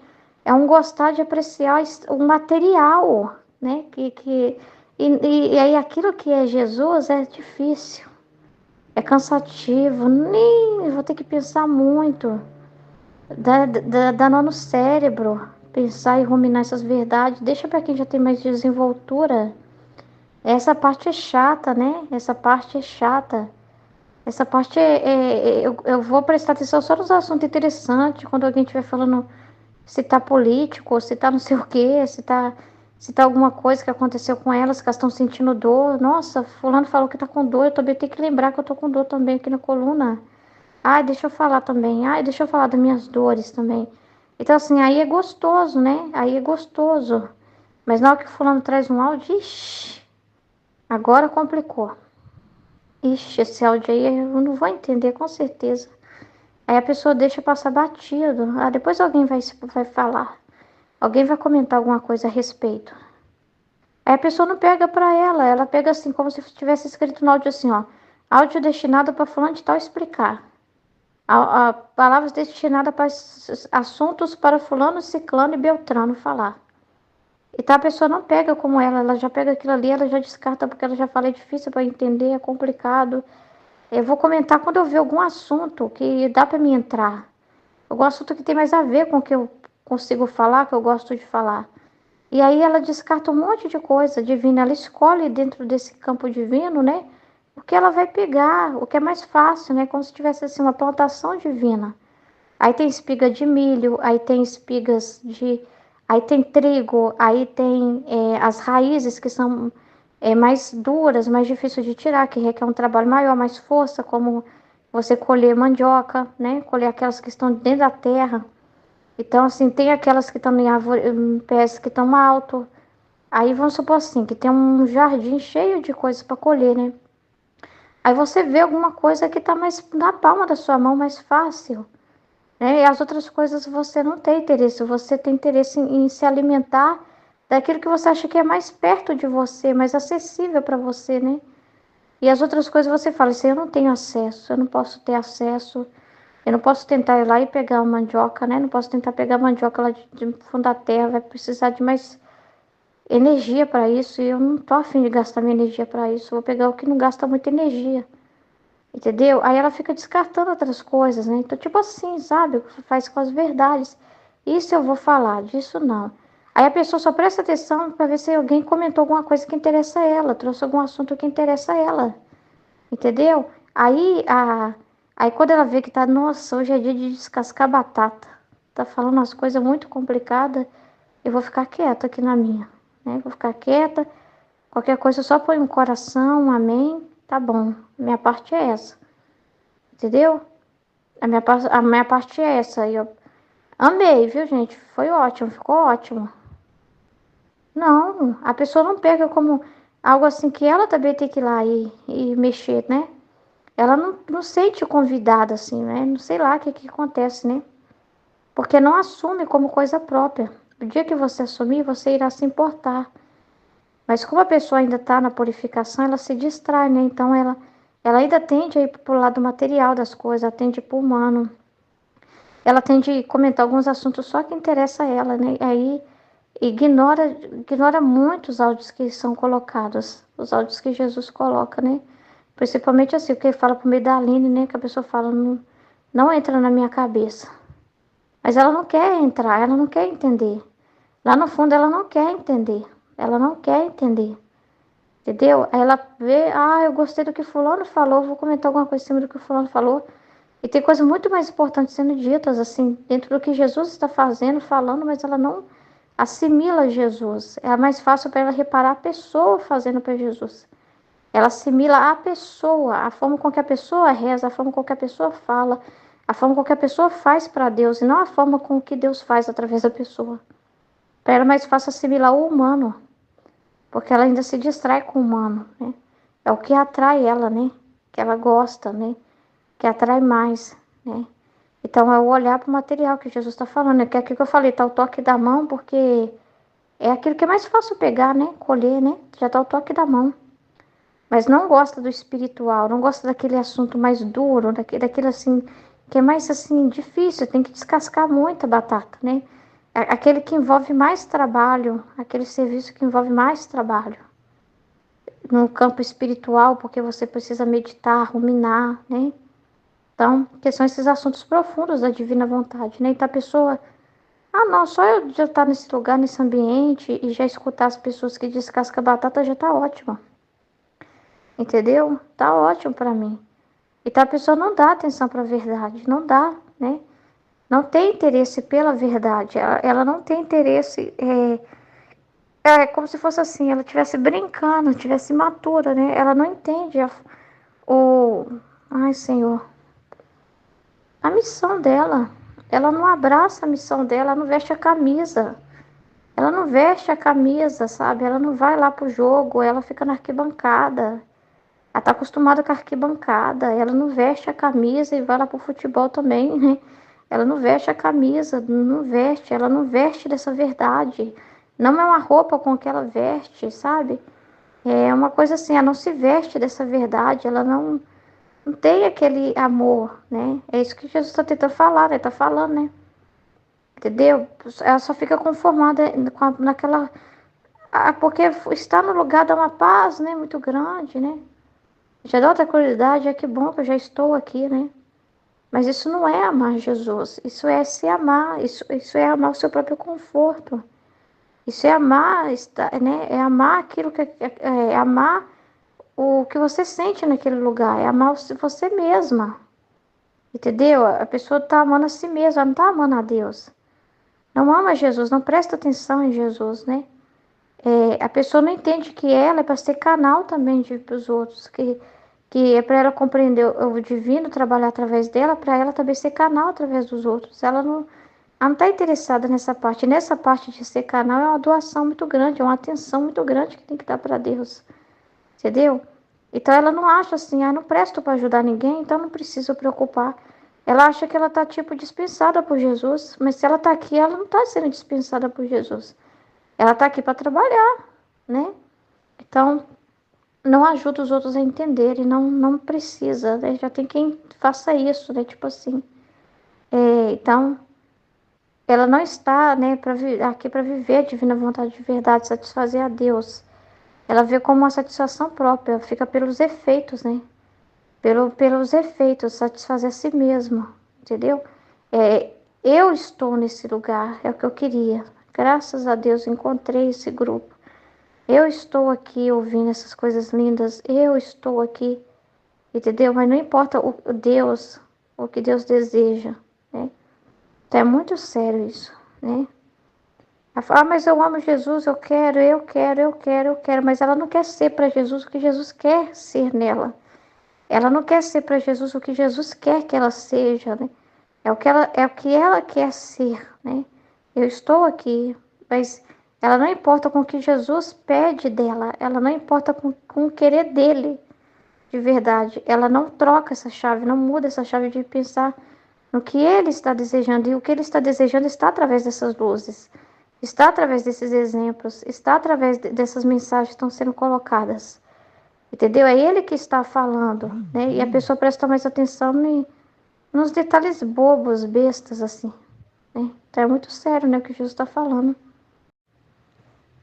É um gostar de apreciar o material, né? E aí aquilo que é Jesus é difícil, é cansativo, nem vou ter que pensar muito, dá nó no cérebro, pensar e ruminar essas verdades, deixa para quem já tem mais desenvoltura. Essa parte é chata, né? Essa parte é chata. Essa parte eu vou prestar atenção só nos assuntos interessantes, quando alguém estiver falando se tá político, se tá não sei o quê, se tá alguma coisa que aconteceu com elas, que elas estão sentindo dor. Nossa, fulano falou que tá com dor, eu também tenho que lembrar que eu tô com dor também aqui na coluna. Ai, deixa eu falar também. Ai, deixa eu falar das minhas dores também. Então, assim, aí é gostoso, né? Aí é gostoso. Mas na hora que o fulano traz um áudio, ixi, agora complicou. Ixi, esse áudio aí eu não vou entender, com certeza. Aí a pessoa deixa passar batido. Ah, depois alguém vai falar. Alguém vai comentar alguma coisa a respeito. Aí a pessoa não pega pra ela. Ela pega assim, como se tivesse escrito no áudio assim, ó. Áudio destinado para fulano de tal explicar. Palavras destinadas para assuntos para fulano, ciclano e beltrano falar. Então a pessoa não pega como ela já pega aquilo ali, ela já descarta porque ela já fala é difícil para entender, é complicado. Eu vou comentar quando eu ver algum assunto que dá para me entrar. Algum assunto que tem mais a ver com o que eu consigo falar, que eu gosto de falar. E aí ela descarta um monte de coisa divina, ela escolhe dentro desse campo divino, né? O que ela vai pegar, o que é mais fácil, né? Como se tivesse assim uma plantação divina. Aí tem espiga de milho, aí tem espigas de. Aí tem trigo, aí tem as raízes que são mais duras, mais difíceis de tirar, que requer um trabalho maior, mais força, como você colher mandioca, né? Colher aquelas que estão dentro da terra. Então, assim, tem aquelas que estão em pés que estão alto. Aí vamos supor assim, que tem um jardim cheio de coisas para colher, né? Aí você vê alguma coisa que está mais na palma da sua mão, mais fácil, né? E as outras coisas você não tem interesse, você tem interesse em se alimentar daquilo que você acha que é mais perto de você, mais acessível para você, né? E as outras coisas você fala, isso aí eu não tenho acesso, eu não posso ter acesso, eu não posso tentar ir lá e pegar a mandioca, né? Não posso tentar pegar a mandioca lá de fundo da terra, vai precisar de mais energia para isso, e eu não tô afim de gastar minha energia para isso, eu vou pegar o que não gasta muita energia. Entendeu? Aí ela fica descartando outras coisas, né? Então, tipo assim, sabe? Faz com as verdades. Isso eu vou falar, disso não. Aí a pessoa só presta atenção para ver se alguém comentou alguma coisa que interessa a ela, trouxe algum assunto que interessa a ela. Entendeu? Aí quando ela vê que tá, nossa, hoje é dia de descascar batata. Tá falando umas coisas muito complicadas, eu vou ficar quieta aqui na minha, né? Vou ficar quieta. Qualquer coisa eu só põe um coração, um amém, tá bom. Minha parte é essa. Entendeu? A minha parte é essa. Eu amei, viu, gente? Foi ótimo, ficou ótimo. Não, a pessoa não pega como algo assim que ela também tem que ir lá e mexer, né? Ela não sente convidada assim, né? Não sei lá o que acontece, né? Porque não assume como coisa própria. O dia que você assumir, você irá se importar. Mas como a pessoa ainda está na purificação, ela se distrai, né? Então ela ainda tende a ir pro lado material das coisas, ela tende pro humano. Ela tende a comentar alguns assuntos só que interessa a ela, né? Aí ignora muitos áudios que são colocados, os áudios que Jesus coloca, né? Principalmente assim, o que ele fala por meio da Aline, né? Que a pessoa fala, não entra na minha cabeça. Mas ela não quer entrar, ela não quer entender. Lá no fundo ela não quer entender. Ela não quer entender. Entendeu? Aí ela vê, eu gostei do que fulano falou, vou comentar alguma coisa em cima do que fulano falou. E tem coisas muito mais importantes sendo ditas, assim, dentro do que Jesus está fazendo, falando, mas ela não assimila Jesus. É mais fácil para ela reparar a pessoa fazendo para Jesus. Ela assimila a pessoa, a forma com que a pessoa reza, a forma com que a pessoa fala, a forma com que a pessoa faz para Deus, e não a forma com que Deus faz através da pessoa. Para ela é mais fácil assimilar o humano, porque ela ainda se distrai com o humano, né? É o que atrai ela, né? Que ela gosta, né? que atrai mais, né? Então, é o olhar para o material que Jesus está falando, que é aquilo que eu falei, tá o toque da mão, porque é aquilo que é mais fácil pegar, né? Colher, né? Já tá o toque da mão. Mas não gosta do espiritual, não gosta daquele assunto mais duro, daquele assim, que é mais assim, difícil, tem que descascar muita batata, né? Aquele que envolve mais trabalho, aquele serviço que envolve mais trabalho no campo espiritual, porque você precisa meditar, ruminar, né? Então, que são esses assuntos profundos da divina vontade, né? Então a pessoa, não, só eu já estar nesse lugar, nesse ambiente e já escutar as pessoas que descascam a batata já tá ótimo. Entendeu? Tá ótimo para mim. Então a pessoa não dá atenção para a verdade, não dá, né? Não tem interesse pela verdade, ela não tem interesse, é como se fosse assim, ela estivesse brincando, estivesse imatura, né? Ela não entende o, ai Senhor, a missão dela. Ela não abraça a missão dela, ela não veste a camisa. Ela não veste a camisa, sabe? Ela não vai lá pro jogo, ela fica na arquibancada. Ela tá acostumada com a arquibancada, ela não veste a camisa e vai lá pro futebol também, né? Ela não veste a camisa, não veste, ela não veste dessa verdade. Não é uma roupa com que ela veste, sabe? É uma coisa assim, ela não se veste dessa verdade, ela não tem aquele amor, né? É isso que Jesus está tentando falar, ele tá falando, né? Entendeu? Ela só fica conformada naquela. Porque estar no lugar dá uma paz, né? Muito grande, né? Já dá outra curiosidade, que bom que eu já estou aqui, né? Mas isso não é amar Jesus, isso é se amar, isso é amar o seu próprio conforto. Isso é amar, né? É amar aquilo que é amar o que você sente naquele lugar, é amar você mesma. Entendeu? A pessoa está amando a si mesma, ela não está amando a Deus. Não ama Jesus, não presta atenção em Jesus, né? A pessoa não entende que ela é para ser canal também para os outros, que é para ela compreender o divino, trabalhar através dela, para ela também ser canal através dos outros. Ela não está interessada nessa parte. Nessa parte de ser canal é uma doação muito grande, é uma atenção muito grande que tem que dar para Deus. Entendeu? Então ela não acha assim, não presto para ajudar ninguém, então não preciso preocupar. Ela acha que ela está tipo dispensada por Jesus, mas se ela está aqui, ela não está sendo dispensada por Jesus. Ela está aqui para trabalhar, né? Então, não ajuda os outros a entenderem, não precisa, né? Já tem quem faça isso, né? Tipo assim. Então, ela não está, né, aqui para viver a divina vontade de verdade, satisfazer a Deus. Ela vê como uma satisfação própria, fica pelos efeitos, né? Pelos efeitos, satisfazer a si mesma, entendeu? Eu estou nesse lugar, é o que eu queria. Graças a Deus encontrei esse grupo. Eu estou aqui ouvindo essas coisas lindas, eu estou aqui, entendeu? Mas não importa o Deus, o que Deus deseja, né? Então é muito sério isso, né? Ela fala, mas eu amo Jesus, eu quero, eu quero, eu quero, eu quero. Mas ela não quer ser para Jesus o que Jesus quer ser nela. Ela não quer ser para Jesus o que Jesus quer que ela seja, né? É o que ela quer ser, né? Eu estou aqui, mas ela não importa com o que Jesus pede dela, ela não importa com o querer dele, de verdade. Ela não troca essa chave, não muda essa chave de pensar no que ele está desejando. E o que ele está desejando está através dessas luzes, está através desses exemplos, está através dessas mensagens que estão sendo colocadas. Entendeu? É ele que está falando, né? E a pessoa presta mais atenção nos detalhes bobos, bestas, assim, né? Então é muito sério, né, o que Jesus está falando.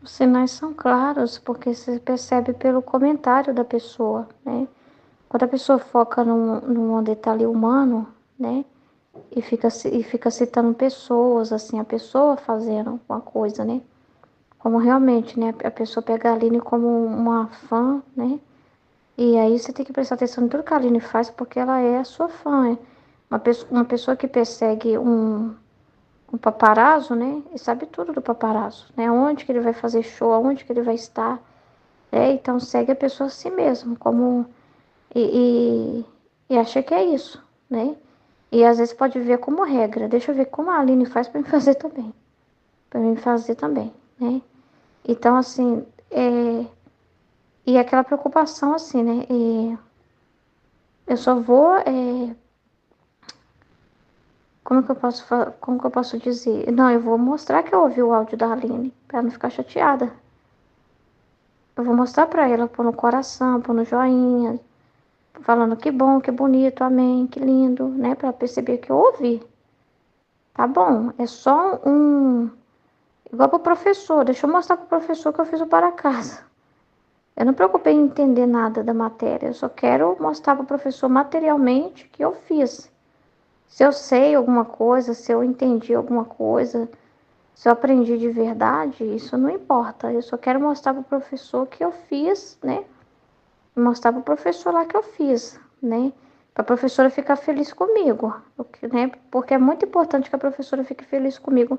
Os sinais são claros, porque você percebe pelo comentário da pessoa, né? Quando a pessoa foca num detalhe humano, né? E fica citando pessoas, assim, a pessoa fazendo alguma coisa, né? Como realmente, né? A pessoa pega a Aline como uma fã, né? E aí você tem que prestar atenção em tudo que a Aline faz, porque ela é a sua fã. Uma pessoa que persegue um paparazzo, né? E sabe tudo do paparazzo, né? Onde que ele vai fazer show, aonde que ele vai estar, né? Então segue a pessoa a si mesmo, e, e acha que é isso, né? E às vezes pode ver como regra. Deixa eu ver como a Aline faz para me fazer também. Para me fazer também, né? Então, assim, e aquela preocupação, assim, né? Eu só vou como que eu posso dizer? Não, eu vou mostrar que eu ouvi o áudio da Aline, pra ela não ficar chateada. Eu vou mostrar pra ela, pôr no coração, pôr no joinha, falando que bom, que bonito, amém, que lindo, né? Pra ela perceber que eu ouvi. Tá bom, é só um... Igual pro professor, deixa eu mostrar pro professor que eu fiz o para casa. Eu não me preocupei em entender nada da matéria, eu só quero mostrar pro professor materialmente que eu fiz. Se eu sei alguma coisa, se eu entendi alguma coisa, se eu aprendi de verdade, isso não importa. Eu só quero mostrar para o professor que eu fiz, né? Mostrar para o professor lá que eu fiz, né? Para a professora ficar feliz comigo, né? Porque é muito importante que a professora fique feliz comigo.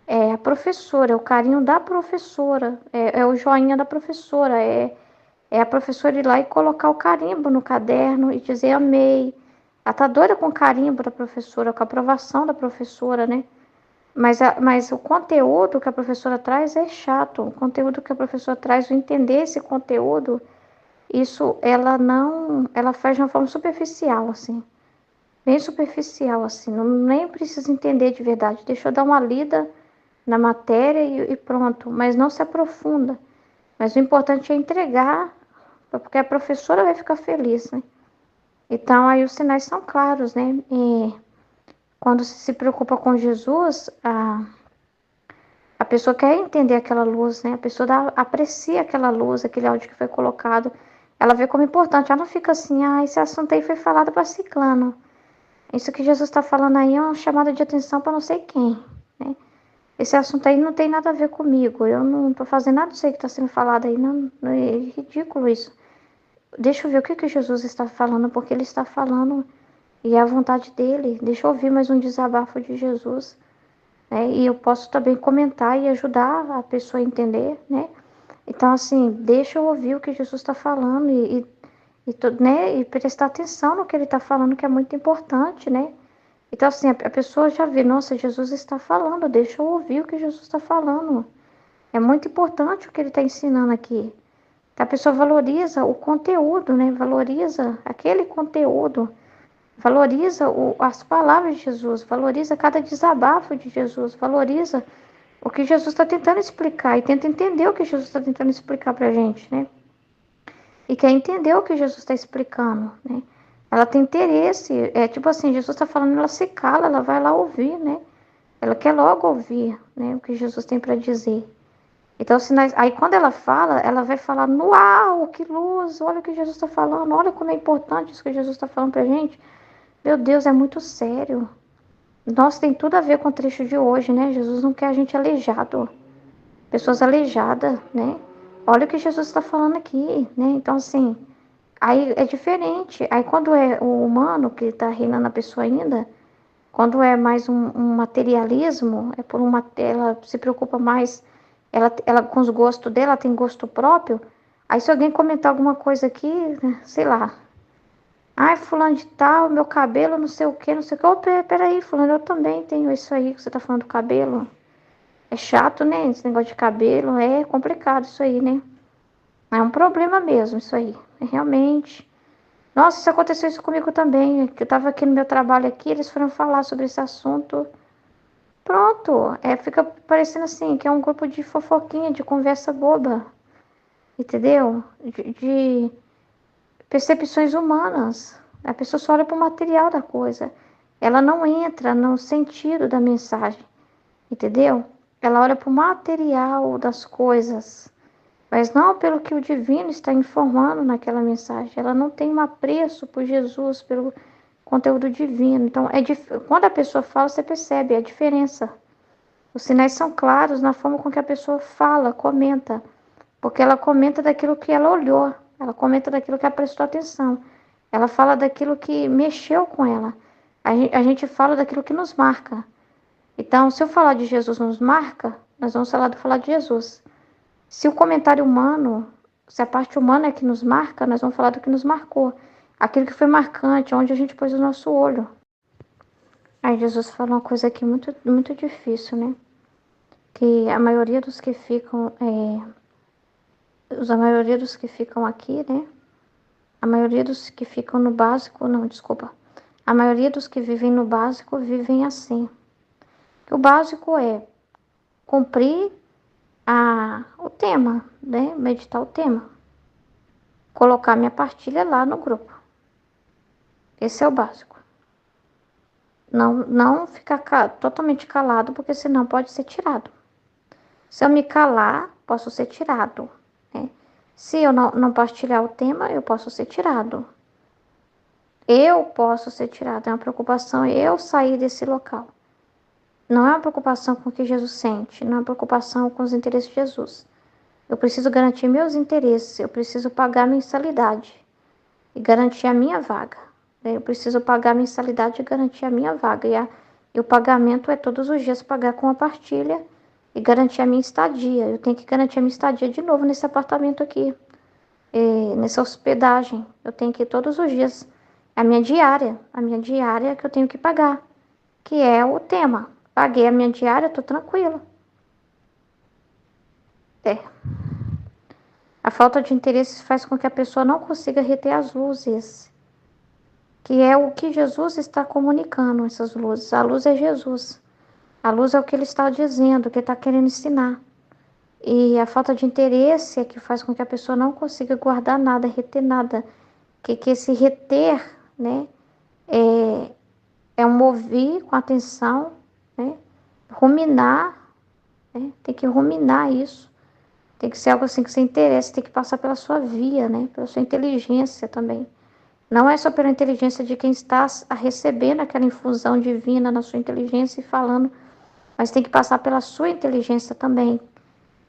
É a professora, é o carinho da professora, é o joinha da professora, é a professora ir lá e colocar o carimbo no caderno e dizer amei. Ela tá doida com o carimbo da professora, com a aprovação da professora, né? Mas o conteúdo que a professora traz é chato. O conteúdo que a professora traz, o entender esse conteúdo, isso ela não, ela faz de uma forma superficial, assim. Bem superficial, assim. Não, nem precisa entender de verdade. Deixa eu dar uma lida na matéria e pronto. Mas não se aprofunda. Mas o importante é entregar, porque a professora vai ficar feliz, né? Então, aí os sinais são claros, né? E quando se preocupa com Jesus, a pessoa quer entender aquela luz, né? A pessoa aprecia aquela luz, aquele áudio que foi colocado. Ela vê como importante. Ela não fica assim, esse assunto aí foi falado para ciclano. Isso que Jesus está falando aí é uma chamada de atenção para não sei quem, né? Esse assunto aí não tem nada a ver comigo. Eu não estou fazendo nada disso aí que está sendo falado aí. Não, é ridículo isso. Deixa eu ver o que que Jesus está falando, porque ele está falando e é a vontade dele. Deixa eu ouvir mais um desabafo de Jesus, né? E eu posso também comentar e ajudar a pessoa a entender, né? Então, assim, deixa eu ouvir o que Jesus está falando né? E prestar atenção no que ele está falando, que é muito importante, né? Então, assim, a pessoa já vê, nossa, Jesus está falando, deixa eu ouvir o que Jesus está falando. É muito importante o que ele está ensinando aqui. Então, a pessoa valoriza o conteúdo, né? Valoriza aquele conteúdo. Valoriza as palavras de Jesus, valoriza cada desabafo de Jesus, valoriza o que Jesus está tentando explicar e tenta entender o que Jesus está tentando explicar para a gente, né? E quer entender o que Jesus está explicando, né? Ela tem interesse, é tipo assim, Jesus está falando, ela se cala, ela vai lá ouvir, né? Ela quer logo ouvir, né? O que Jesus tem para dizer. Então, aí quando ela fala, ela vai falar, uau, que luz, olha o que Jesus está falando, olha como é importante isso que Jesus está falando para a gente. Meu Deus, é muito sério. Nossa, tem tudo a ver com o trecho de hoje, né? Jesus não quer a gente aleijado, pessoas aleijadas, né? Olha o que Jesus está falando aqui, né? Então, assim, aí é diferente. Aí, quando é o humano que está reinando a pessoa ainda, quando é mais um materialismo, é por ela se preocupa mais, ela com os gostos dela, tem gosto próprio. Aí, se alguém comentar alguma coisa aqui, né, sei lá, ai, fulano de tal, meu cabelo, não sei o que, não sei o que. Ô, peraí, fulano, eu também tenho isso aí que você tá falando do cabelo. É chato, né? Esse negócio de cabelo, é complicado isso aí, né? É um problema mesmo isso aí, é realmente. Nossa, isso aconteceu isso comigo também, que eu tava aqui no meu trabalho aqui, eles foram falar sobre esse assunto. Pronto, fica parecendo assim, que é um grupo de fofoquinha, de conversa boba, entendeu? De percepções humanas. A pessoa só olha para o material da coisa. Ela não entra no sentido da mensagem, entendeu? Ela olha para o material das coisas, mas não pelo que o divino está informando naquela mensagem. Ela não tem um apreço por Jesus, pelo conteúdo divino. Então, quando a pessoa fala, você percebe a diferença. Os sinais são claros na forma com que a pessoa fala, comenta, porque ela comenta daquilo que ela olhou, ela comenta daquilo que ela prestou atenção, ela fala daquilo que mexeu com ela. A gente fala daquilo que nos marca. Então, se eu falar de Jesus nos marca, nós vamos falar de Jesus. Se o comentário humano, se a parte humana é que nos marca, nós vamos falar do que nos marcou. Aquilo que foi marcante, onde a gente pôs o nosso olho. Aí Jesus fala uma coisa aqui muito, muito difícil, né? Que a maioria dos que ficam, a maioria dos que ficam aqui, né? A maioria dos que ficam no básico, não, desculpa. A maioria dos que vivem no básico vivem assim. O básico é cumprir o tema, né? Meditar o tema. Colocar minha partilha lá no grupo. Esse é o básico. Não ficar totalmente calado, porque senão pode ser tirado. Se eu me calar, posso ser tirado, né? Se eu não partilhar o tema, eu posso ser tirado. Eu posso ser tirado. É uma preocupação eu sair desse local. Não é uma preocupação com o que Jesus sente. Não é uma preocupação com os interesses de Jesus. Eu preciso garantir meus interesses. Eu preciso pagar a mensalidade e garantir a minha vaga. Eu preciso pagar a mensalidade e garantir a minha vaga. E o pagamento é todos os dias pagar com a partilha e garantir a minha estadia. Eu tenho que garantir a minha estadia de novo nesse apartamento aqui, nessa hospedagem. Eu tenho que ir todos os dias. A minha diária que eu tenho que pagar, que é o tema. Paguei a minha diária, estou tranquila. A falta de interesse faz com que a pessoa não consiga reter as luzes, que é o que Jesus está comunicando, essas luzes. A luz é Jesus. A luz é o que ele está dizendo, o que ele está querendo ensinar. E a falta de interesse é que faz com que a pessoa não consiga guardar nada, reter nada. Que esse reter, né, é um ouvir com atenção, né, ruminar, né, tem que ruminar isso. Tem que ser algo assim que você interessa, tem que passar pela sua via, né, pela sua inteligência também. Não é só pela inteligência de quem está recebendo aquela infusão divina na sua inteligência e falando, mas tem que passar pela sua inteligência também,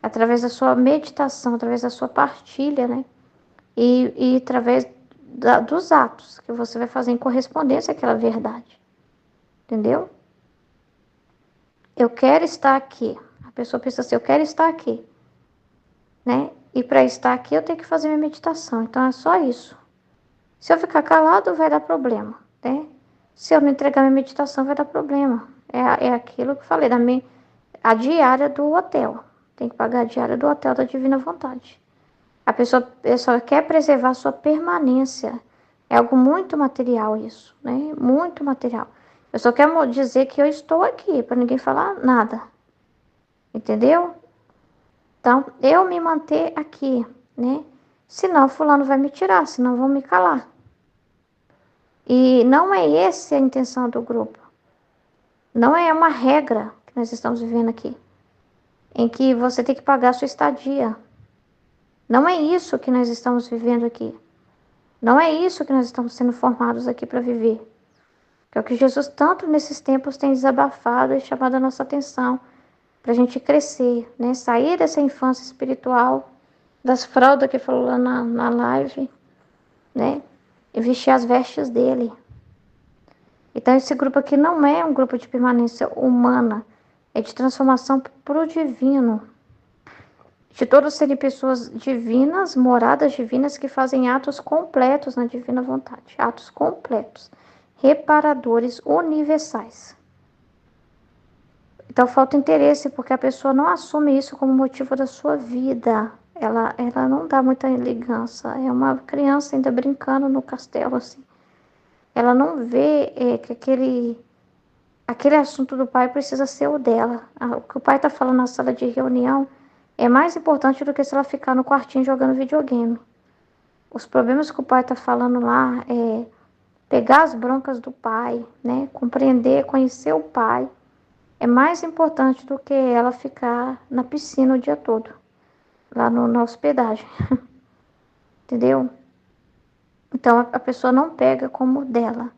através da sua meditação, através da sua partilha, né? E através dos atos que você vai fazer em correspondência àquela verdade. Entendeu? Eu quero estar aqui. A pessoa pensa assim, eu quero estar aqui, né? E para estar aqui eu tenho que fazer minha meditação. Então é só isso. Se eu ficar calado, vai dar problema, né? Se eu não entregar minha meditação, vai dar problema. É aquilo que eu falei, a diária do hotel. Tem que pagar a diária do hotel da Divina Vontade. A pessoa quer preservar a sua permanência. É algo muito material isso, né? Muito material. Eu só quero dizer que eu estou aqui, para ninguém falar nada. Entendeu? Então, eu me manter aqui, né? Senão fulano vai me tirar, senão vão me calar. E não é essa a intenção do grupo. Não é uma regra que nós estamos vivendo aqui, em que você tem que pagar a sua estadia. Não é isso que nós estamos vivendo aqui. Não é isso que nós estamos sendo formados aqui para viver. Que é o que Jesus tanto nesses tempos tem desabafado e chamado a nossa atenção para a gente crescer, né? Sair dessa infância espiritual, das fraldas que falou lá na live, né? E vestir as vestes dele. Então, esse grupo aqui não é um grupo de permanência humana, é de transformação para o divino. De todos serem pessoas divinas, moradas divinas, que fazem atos completos na divina vontade. Atos completos, reparadores, universais. Então, falta interesse, porque a pessoa não assume isso como motivo da sua vida. Ela não dá muita ligança. É uma criança ainda brincando no castelo, assim. Ela não vê que aquele assunto do pai precisa ser o dela. O que o pai está falando na sala de reunião é mais importante do que se ela ficar no quartinho jogando videogame. Os problemas que o pai está falando lá é pegar as broncas do pai, né? Compreender, conhecer o pai. É mais importante do que ela ficar na piscina o dia todo, lá na hospedagem. Entendeu? Então a pessoa não pega como dela.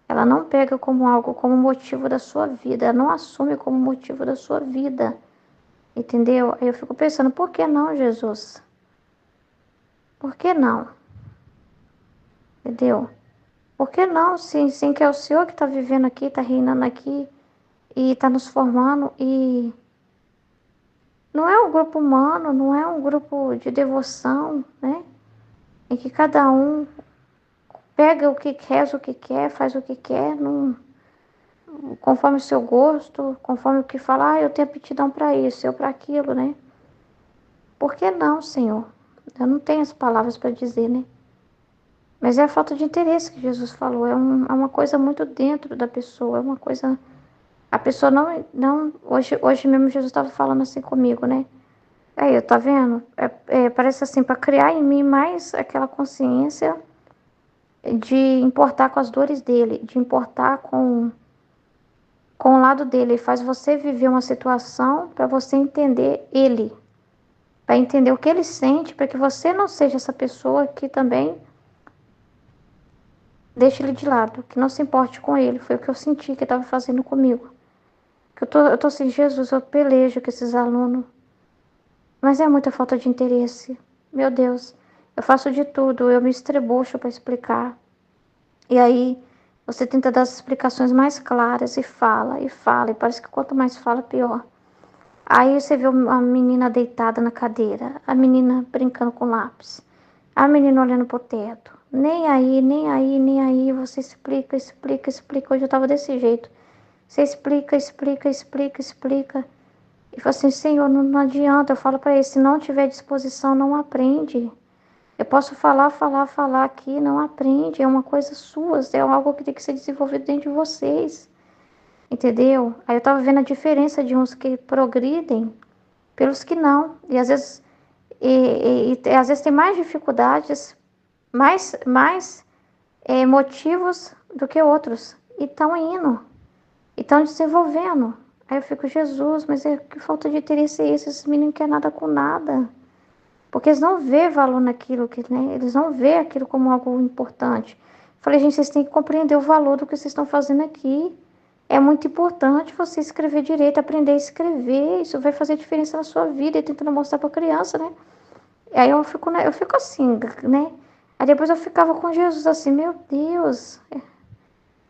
Ela não pega como algo, como motivo da sua vida. Ela não assume como motivo da sua vida. Entendeu? Aí eu fico pensando, por que não, Jesus? Por que não? Entendeu? Por que não, sim que é o Senhor que está vivendo aqui, está reinando aqui e está nos formando e não é um grupo humano, não é um grupo de devoção, né? Em que cada um pega o que quer, o que quer, faz o que quer, não, conforme o seu gosto, conforme o que fala, eu tenho aptidão para isso, eu para aquilo, né? Por que não, Senhor? Eu não tenho as palavras para dizer, né? Mas é a falta de interesse que Jesus falou. É uma coisa muito dentro da pessoa. É uma coisa. A pessoa não. Hoje mesmo Jesus estava falando assim comigo, né? Aí, tá vendo? Parece assim, para criar em mim mais aquela consciência de importar com as dores dele, de importar com o lado dele. Ele faz você viver uma situação para você entender ele, para entender o que ele sente, para que você não seja essa pessoa que também deixa ele de lado, que não se importe com ele. Foi o que eu senti que estava fazendo comigo. Que eu tô assim, Jesus, eu pelejo com esses alunos, mas é muita falta de interesse. Meu Deus, eu faço de tudo, eu me estrebucho para explicar. E aí você tenta dar as explicações mais claras e fala, e parece que quanto mais fala, pior. Aí você vê a menina deitada na cadeira, a menina brincando com lápis, a menina olhando pro teto. Nem aí, nem aí, nem aí. Você explica, explica, explica. Hoje eu tava desse jeito. Você explica, explica, explica, explica. E fala assim, Senhor, não adianta. Eu falo para ele, se não tiver disposição, não aprende. Eu posso falar, falar, falar aqui, não aprende. É uma coisa sua, é algo que tem que ser desenvolvido dentro de vocês. Entendeu? Aí eu tava vendo a diferença de uns que progridem pelos que não. E às vezes, às vezes tem mais dificuldades, mais motivos do que outros. E estão indo, e estão desenvolvendo. Aí eu fico, Jesus, mas que falta de interesse é esse? Esses meninos não querem nada com nada. Porque eles não vê valor naquilo, né? Eles não vê aquilo como algo importante. Falei, gente, vocês têm que compreender o valor do que vocês estão fazendo aqui. É muito importante você escrever direito, aprender a escrever. Isso vai fazer diferença na sua vida. E tentando mostrar para a criança, né? E aí eu fico assim, né? Aí depois eu ficava com Jesus assim, meu Deus,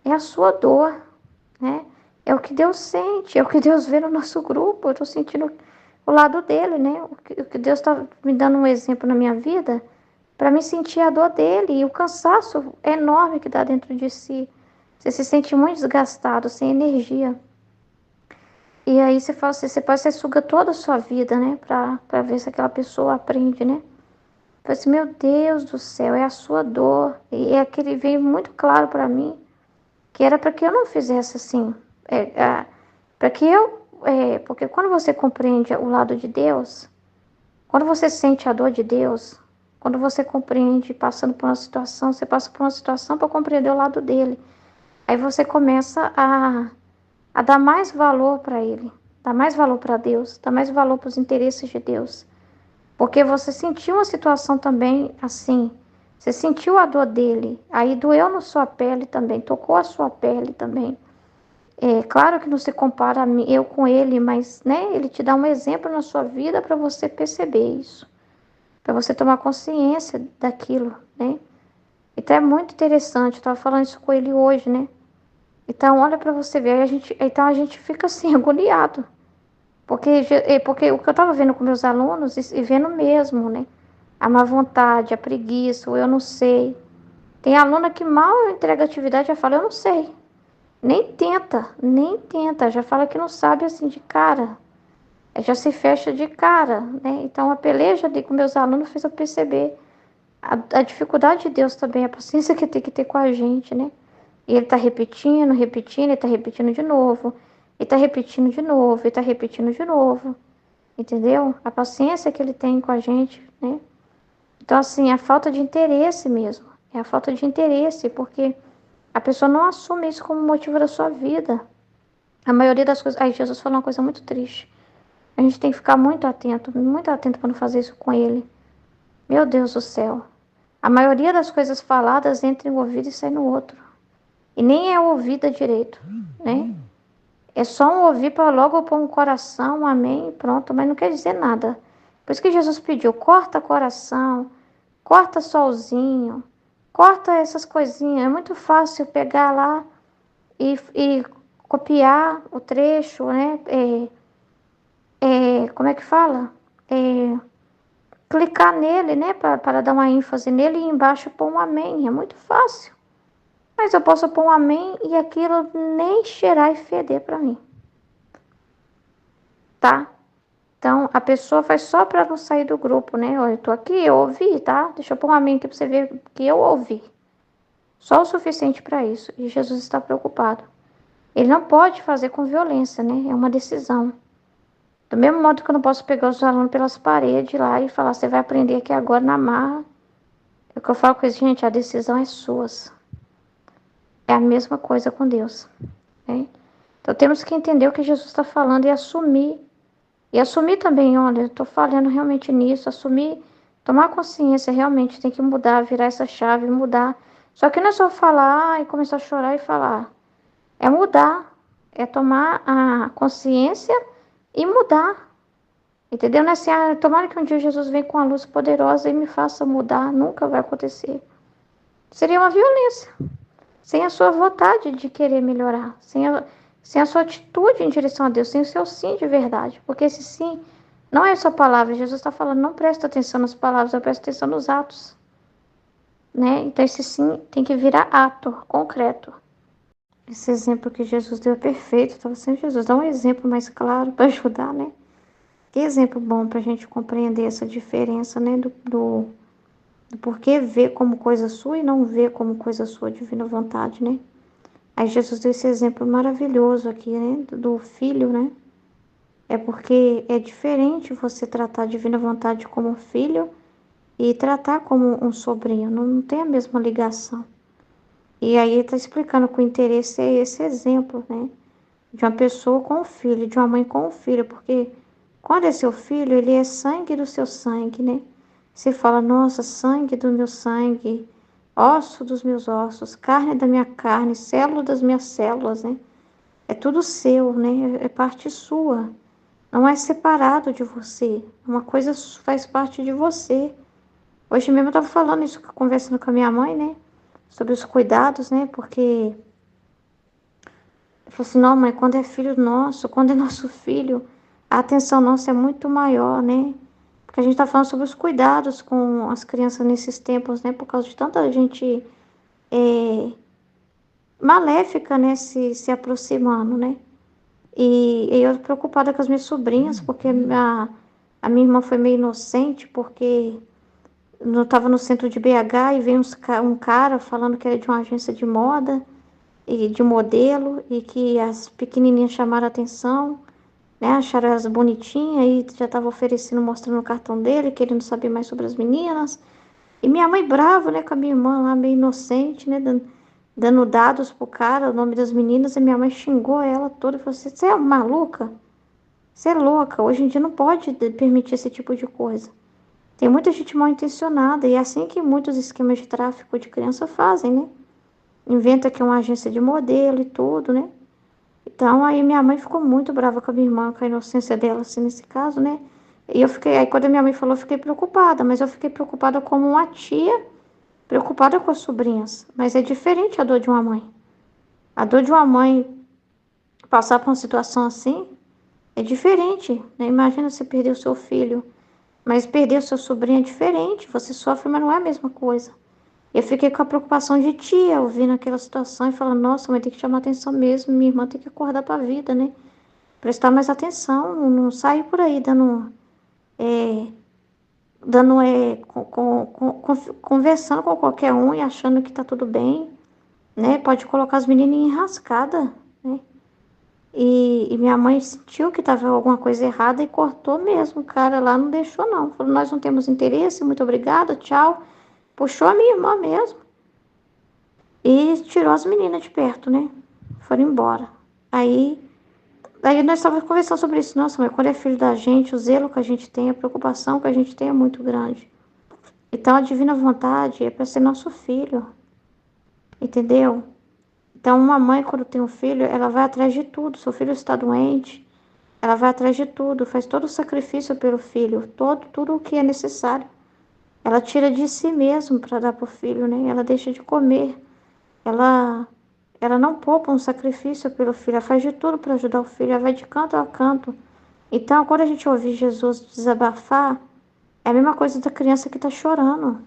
é a sua dor, né? É o que Deus sente, é o que Deus vê no nosso grupo. Eu tô sentindo o lado dele, né? O que Deus está me dando um exemplo na minha vida para me sentir a dor dele e o cansaço enorme que dá dentro de si. Você se sente muito desgastado, sem energia. E aí você fala assim, você suga toda a sua vida, né? Para ver se aquela pessoa aprende, né? Eu falei assim, meu Deus do céu, é a sua dor. E é aquele veio muito claro para mim que era para que eu não fizesse assim. Para que porque quando você compreende o lado de Deus, quando você sente a dor de Deus, quando você compreende passando por uma situação, você passa por uma situação para compreender o lado dele. Aí você começa a dar mais valor para ele, dar mais valor para Deus, dar mais valor para os interesses de Deus. Porque você sentiu uma situação também assim, você sentiu a dor dele, aí doeu na sua pele também, tocou a sua pele também. É claro que não se compara eu com ele, mas né, ele te dá um exemplo na sua vida para você perceber isso, para você tomar consciência daquilo, né? Então é muito interessante, eu estava falando isso com ele hoje, né? Então olha para você ver, então a gente fica assim agoniado, porque o que eu estava vendo com meus alunos e vendo mesmo, né? A má vontade, a preguiça, o eu não sei. Tem aluna que mal entrega atividade e já fala, eu não sei. Nem tenta, já fala que não sabe assim de cara. Já se fecha de cara, né? Então a peleja ali com meus alunos fez eu perceber a dificuldade de Deus também, a paciência que tem que ter com a gente, né? E ele tá repetindo, repetindo, ele tá repetindo de novo. E tá repetindo de novo, e tá repetindo de novo. Entendeu? A paciência que ele tem com a gente, né? Então, assim, a falta de interesse mesmo. É a falta de interesse, porque a pessoa não assume isso como motivo da sua vida. A maioria das coisas. Aí, Jesus falou uma coisa muito triste. A gente tem que ficar muito atento para não fazer isso com ele. Meu Deus do céu. A maioria das coisas faladas entra em um ouvido e sai no outro. E nem é ouvida direito, né? É só um ouvir para logo pôr um coração, um amém, e pronto, mas não quer dizer nada. Por isso que Jesus pediu, corta coração, corta solzinho, corta essas coisinhas. É muito fácil pegar lá e copiar o trecho, né? Como é que fala? Clicar nele, né? Para dar uma ênfase nele e embaixo pôr um amém. É muito fácil. Mas eu posso pôr um amém e aquilo nem cheirar e feder para mim, tá? Então, a pessoa faz só para não sair do grupo, né? Olha, eu tô aqui, eu ouvi, tá? Deixa eu pôr um amém aqui para você ver que eu ouvi. Só o suficiente para isso. E Jesus está preocupado. Ele não pode fazer com violência, né? É uma decisão. Do mesmo modo que eu não posso pegar os alunos pelas paredes lá e falar, você vai aprender aqui agora na marra. É o que eu falo com eles, gente, a decisão é sua. É a mesma coisa com Deus, né? Então temos que entender o que Jesus está falando e assumir. E assumir também, olha, eu estou falhando realmente nisso, assumir, tomar consciência, realmente tem que mudar, virar essa chave, mudar. Só que não é só falar e começar a chorar e falar. É mudar, é tomar a consciência e mudar. Entendeu? Não é assim, tomara que um dia Jesus venha com a luz poderosa e me faça mudar. Nunca vai acontecer. Seria uma violência. Sem a sua vontade de querer melhorar. Sem a sua atitude em direção a Deus. Sem o seu sim de verdade. Porque esse sim não é só palavra. Jesus está falando, não presta atenção nas palavras, eu presto atenção nos atos. Né? Então esse sim tem que virar ato concreto. Esse exemplo que Jesus deu é perfeito. Estava sendo Jesus. Dá um exemplo mais claro para ajudar, né? Que exemplo bom para a gente compreender essa diferença, né? Do porquê ver como coisa sua e não ver como coisa sua, divina vontade, né? Aí Jesus deu esse exemplo maravilhoso aqui, né? Do filho, né? É porque é diferente você tratar a divina vontade como filho e tratar como um sobrinho. Não tem a mesma ligação. E aí ele está explicando que o interesse é esse exemplo, né? De uma pessoa com o filho, de uma mãe com o filho, porque quando é seu filho, ele é sangue do seu sangue, né? Você fala, nossa, sangue do meu sangue, osso dos meus ossos, carne da minha carne, célula das minhas células, né? É tudo seu, né? É parte sua. Não é separado de você. Uma coisa faz parte de você. Hoje mesmo eu estava falando isso, conversando com a minha mãe, né? Sobre os cuidados, né? Porque eu falei assim, não, mãe, quando é filho nosso, quando é nosso filho, a atenção nossa é muito maior, né? Porque a gente está falando sobre os cuidados com as crianças nesses tempos, né? Por causa de tanta gente maléfica, né? Se aproximando, né? E eu preocupada com as minhas sobrinhas, porque a minha irmã foi meio inocente, porque eu estava no centro de BH e veio um cara falando que era de uma agência de moda e de modelo, e que as pequenininhas chamaram a atenção, né? Acharam elas bonitinhas e já estava oferecendo, mostrando o cartão dele, querendo saber mais sobre as meninas. E minha mãe brava, né, com a minha irmã lá, meio inocente, né, dando dados pro cara, o nome das meninas, e minha mãe xingou ela toda e falou assim, você é maluca? Você é louca, hoje em dia não pode permitir esse tipo de coisa. Tem muita gente mal intencionada, e é assim que muitos esquemas de tráfico de criança fazem, né? Inventa que é uma agência de modelo e tudo, né? Então, aí minha mãe ficou muito brava com a minha irmã, com a inocência dela, assim, nesse caso, né? E eu fiquei, aí quando a minha mãe falou, eu fiquei preocupada, mas eu fiquei preocupada como uma tia, preocupada com as sobrinhas. Mas é diferente a dor de uma mãe. A dor de uma mãe passar por uma situação assim é diferente, né? Imagina você perder o seu filho, mas perder o seu sobrinho é diferente. Você sofre, mas não é a mesma coisa. Eu fiquei com a preocupação de tia, ouvindo aquela situação e falando, nossa, mãe, tem que chamar atenção mesmo, minha irmã tem que acordar para a vida, né? Prestar mais atenção, não sair por aí conversando com qualquer um e achando que tá tudo bem, né? Pode colocar as meninas em enrascada, né? E minha mãe sentiu que tava alguma coisa errada e cortou mesmo. O cara lá não deixou, não. Falou, nós não temos interesse, muito obrigada, tchau. Puxou a minha irmã mesmo e tirou as meninas de perto, né? Foram embora. Aí nós estávamos conversando sobre isso. Nossa, mas quando é filho da gente, o zelo que a gente tem, a preocupação que a gente tem é muito grande. Então a divina vontade é para ser nosso filho, entendeu? Então uma mãe, quando tem um filho, ela vai atrás de tudo. Seu filho está doente, ela vai atrás de tudo, faz todo o sacrifício pelo filho, tudo o que é necessário. Ela tira de si mesmo para dar para o filho, né? Ela deixa de comer. Ela, ela não poupa um sacrifício pelo filho, ela faz de tudo para ajudar o filho, ela vai de canto a canto. Então, quando a gente ouvir Jesus desabafar, é a mesma coisa da criança que está chorando.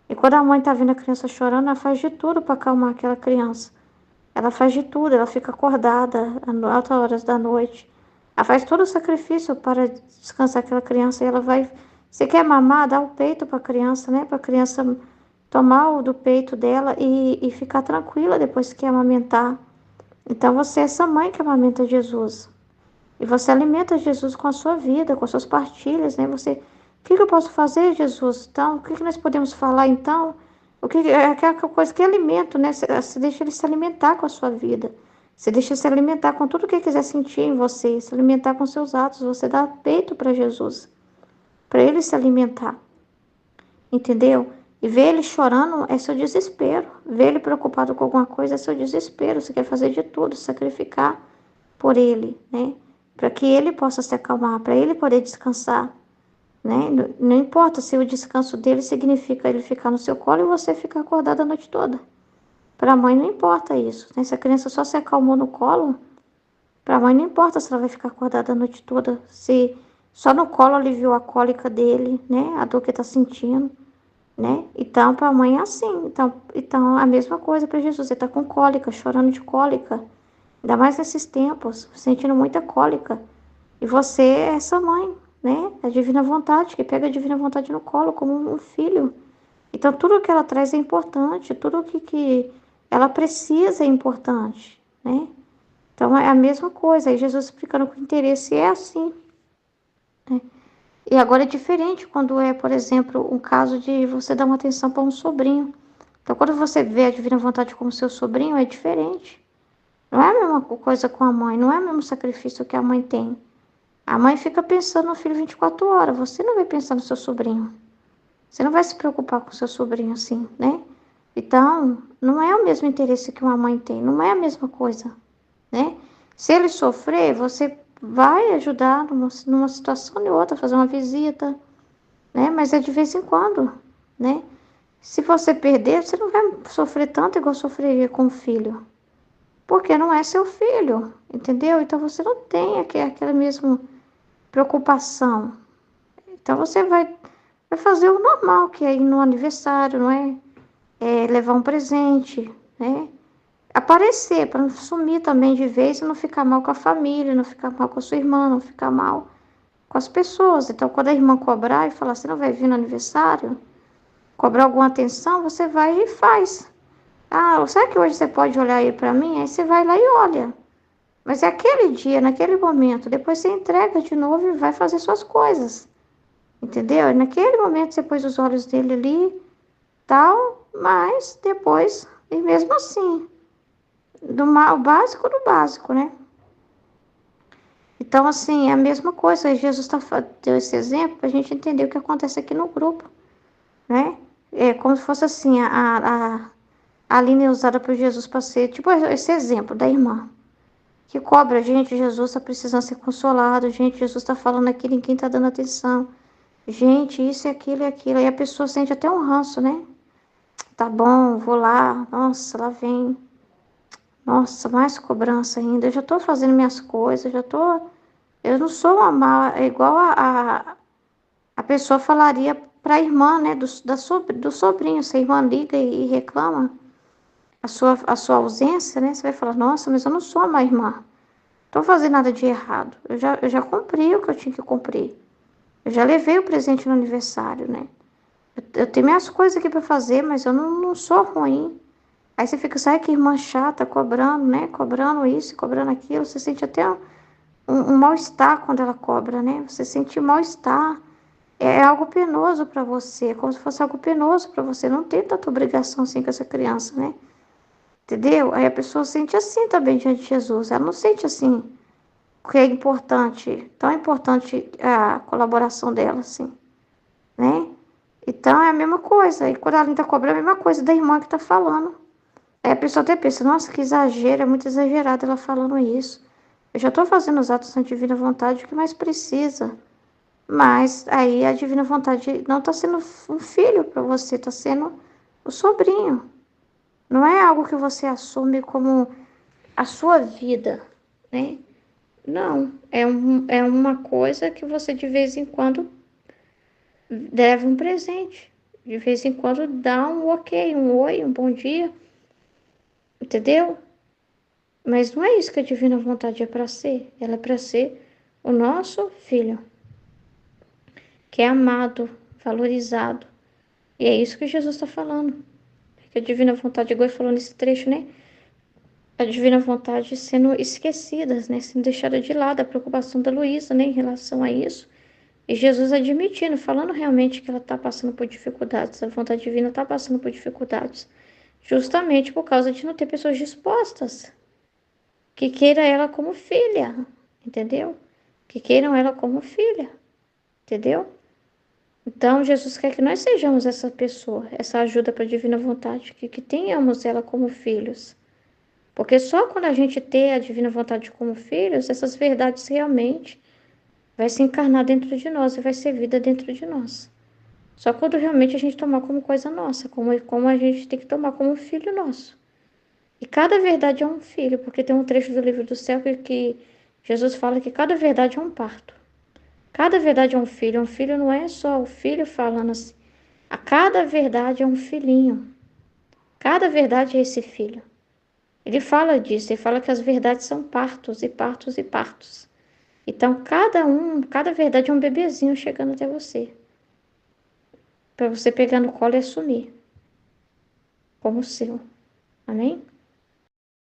E quando a mãe está vendo a criança chorando, ela faz de tudo para acalmar aquela criança. Ela faz de tudo, ela fica acordada às altas horas da noite. Ela faz todo o sacrifício para descansar aquela criança. E ela vai, você quer mamar, dá o peito para a criança, né? Para a criança tomar o do peito dela e ficar tranquila depois que amamentar. Então você é essa mãe que amamenta Jesus. E você alimenta Jesus com a sua vida, com as suas partilhas, né? Você, o que eu posso fazer, Jesus? Então, o que nós podemos falar então? O que é aquela coisa que é alimento, né? Você deixa ele se alimentar com a sua vida. Você deixa se alimentar com tudo que ele quiser sentir em você, se alimentar com seus atos. Você dá peito para Jesus, para ele se alimentar. Entendeu? E ver ele chorando é seu desespero. Ver ele preocupado com alguma coisa é seu desespero. Você quer fazer de tudo, sacrificar por ele, né? Para que ele possa se acalmar, para ele poder descansar, né? Não importa se o descanso dele significa ele ficar no seu colo e você ficar acordada a noite toda. Para a mãe não importa isso, né? Se a criança só se acalmou no colo, para a mãe não importa se ela vai ficar acordada a noite toda, se só no colo aliviou a cólica dele, né? A dor que está sentindo, né? Então, para a mãe é assim. Então, a mesma coisa para Jesus. Ele está com cólica, chorando de cólica. Ainda mais nesses tempos, sentindo muita cólica. E você é essa mãe, né? A divina vontade, que pega a divina vontade no colo como um filho. Então, tudo que ela traz é importante. Tudo que ela precisa é importante, né? Então, é a mesma coisa. Aí Jesus explicando que o interesse é assim, né? E agora é diferente quando é, por exemplo, um caso de você dar uma atenção para um sobrinho. Então, quando você vê a divina vontade como seu sobrinho, é diferente. Não é a mesma coisa com a mãe, não é o mesmo sacrifício que a mãe tem. A mãe fica pensando no filho 24 horas, você não vai pensar no seu sobrinho. Você não vai se preocupar com o seu sobrinho assim, né? Então, não é o mesmo interesse que uma mãe tem, não é a mesma coisa, né? Se ele sofrer, você vai ajudar numa situação ou outra, fazer uma visita, né? Mas é de vez em quando, né? Se você perder, você não vai sofrer tanto igual sofreria com o filho, porque não é seu filho, entendeu? Então você não tem aquela mesma preocupação. Então você vai fazer o normal, que é ir no aniversário, não é? É levar um presente, né? Aparecer, para não sumir também de vez e não ficar mal com a família, não ficar mal com a sua irmã, não ficar mal com as pessoas. Então, quando a irmã cobrar e falar, você não vai vir no aniversário, cobrar alguma atenção, você vai e faz. Ah, será que hoje você pode olhar aí para mim? Aí você vai lá e olha. Mas é aquele dia, naquele momento. Depois você entrega de novo e vai fazer suas coisas. Entendeu? E naquele momento você pôs os olhos dele ali, tal, mas depois, e mesmo assim, o básico do básico, né? Então, assim, é a mesma coisa. Aí Jesus deu esse exemplo para a gente entender o que acontece aqui no grupo, né? É como se fosse assim, a linha usada por Jesus para ser, tipo esse exemplo da irmã, que cobra, gente, Jesus está precisando ser consolado, gente, Jesus está falando aqui, ninguém está dando atenção. Gente, isso e aquilo e aquilo. Aí a pessoa sente até um ranço, né? Tá bom, vou lá. Nossa, lá vem. Nossa, mais cobrança ainda. Eu já tô fazendo minhas coisas, já tô. Eu não sou uma má, é igual a pessoa falaria pra irmã, né? Do sobrinho. Se a irmã liga e reclama a sua ausência, né? Você vai falar, nossa, mas eu não sou uma má irmã. Tô fazendo nada de errado. Eu já cumpri o que eu tinha que cumprir. Eu já levei o presente no aniversário, né? Eu tenho minhas coisas aqui para fazer, mas eu não sou ruim. Aí você fica, sabe que irmã chata, cobrando, né? Cobrando isso, cobrando aquilo. Você sente até um mal-estar quando ela cobra, né? Você sente mal-estar. É algo penoso para você, é como se fosse algo penoso para você. Não tem tanta obrigação assim com essa criança, né? Entendeu? Aí a pessoa sente assim também diante de Jesus. Ela não sente assim, que é importante, tão importante a colaboração dela, assim, né? Então é a mesma coisa. E quando a Aline tá cobrando, é a mesma coisa da irmã que tá falando. Aí a pessoa até pensa, nossa, que exagero, é muito exagerado ela falando isso. Eu já tô fazendo os atos da divina vontade, o que mais precisa. Mas aí a divina vontade não tá sendo um filho para você, tá sendo o sobrinho. Não é algo que você assume como a sua vida, né? Não, é uma coisa que você de vez em quando deve um presente. De vez em quando dá um ok, um oi, um bom dia, entendeu? Mas não é isso que a divina vontade é para ser. Ela é para ser o nosso filho, que é amado, valorizado, E é isso que Jesus está falando. Que a divina vontade, igual ele falou nesse trecho, né? A divina vontade sendo esquecidas, né? Sendo deixada de lado, a preocupação da Luísa, né? Em relação a isso. E Jesus admitindo, falando realmente que ela está passando por dificuldades, a vontade divina está passando por dificuldades, justamente por causa de não ter pessoas dispostas que queiram ela como filha, entendeu? Que queiram ela como filha, entendeu? Então, Jesus quer que nós sejamos essa pessoa, essa ajuda para a divina vontade, que tenhamos ela como filhos. Porque só quando a gente ter a divina vontade como filhos, essas verdades realmente vai se encarnar dentro de nós e vai ser vida dentro de nós. Só quando realmente a gente tomar como coisa nossa, como a gente tem que tomar como filho nosso. E cada verdade é um filho, porque tem um trecho do livro do céu que Jesus fala que cada verdade é um parto. Cada verdade é um filho. Um filho não é só o filho falando assim. A cada verdade é um filhinho. Cada verdade é esse filho. Ele fala disso, ele fala que as verdades são partos e partos e partos. Então, cada verdade é um bebezinho chegando até você. Para você pegar no colo e assumir como seu. Amém?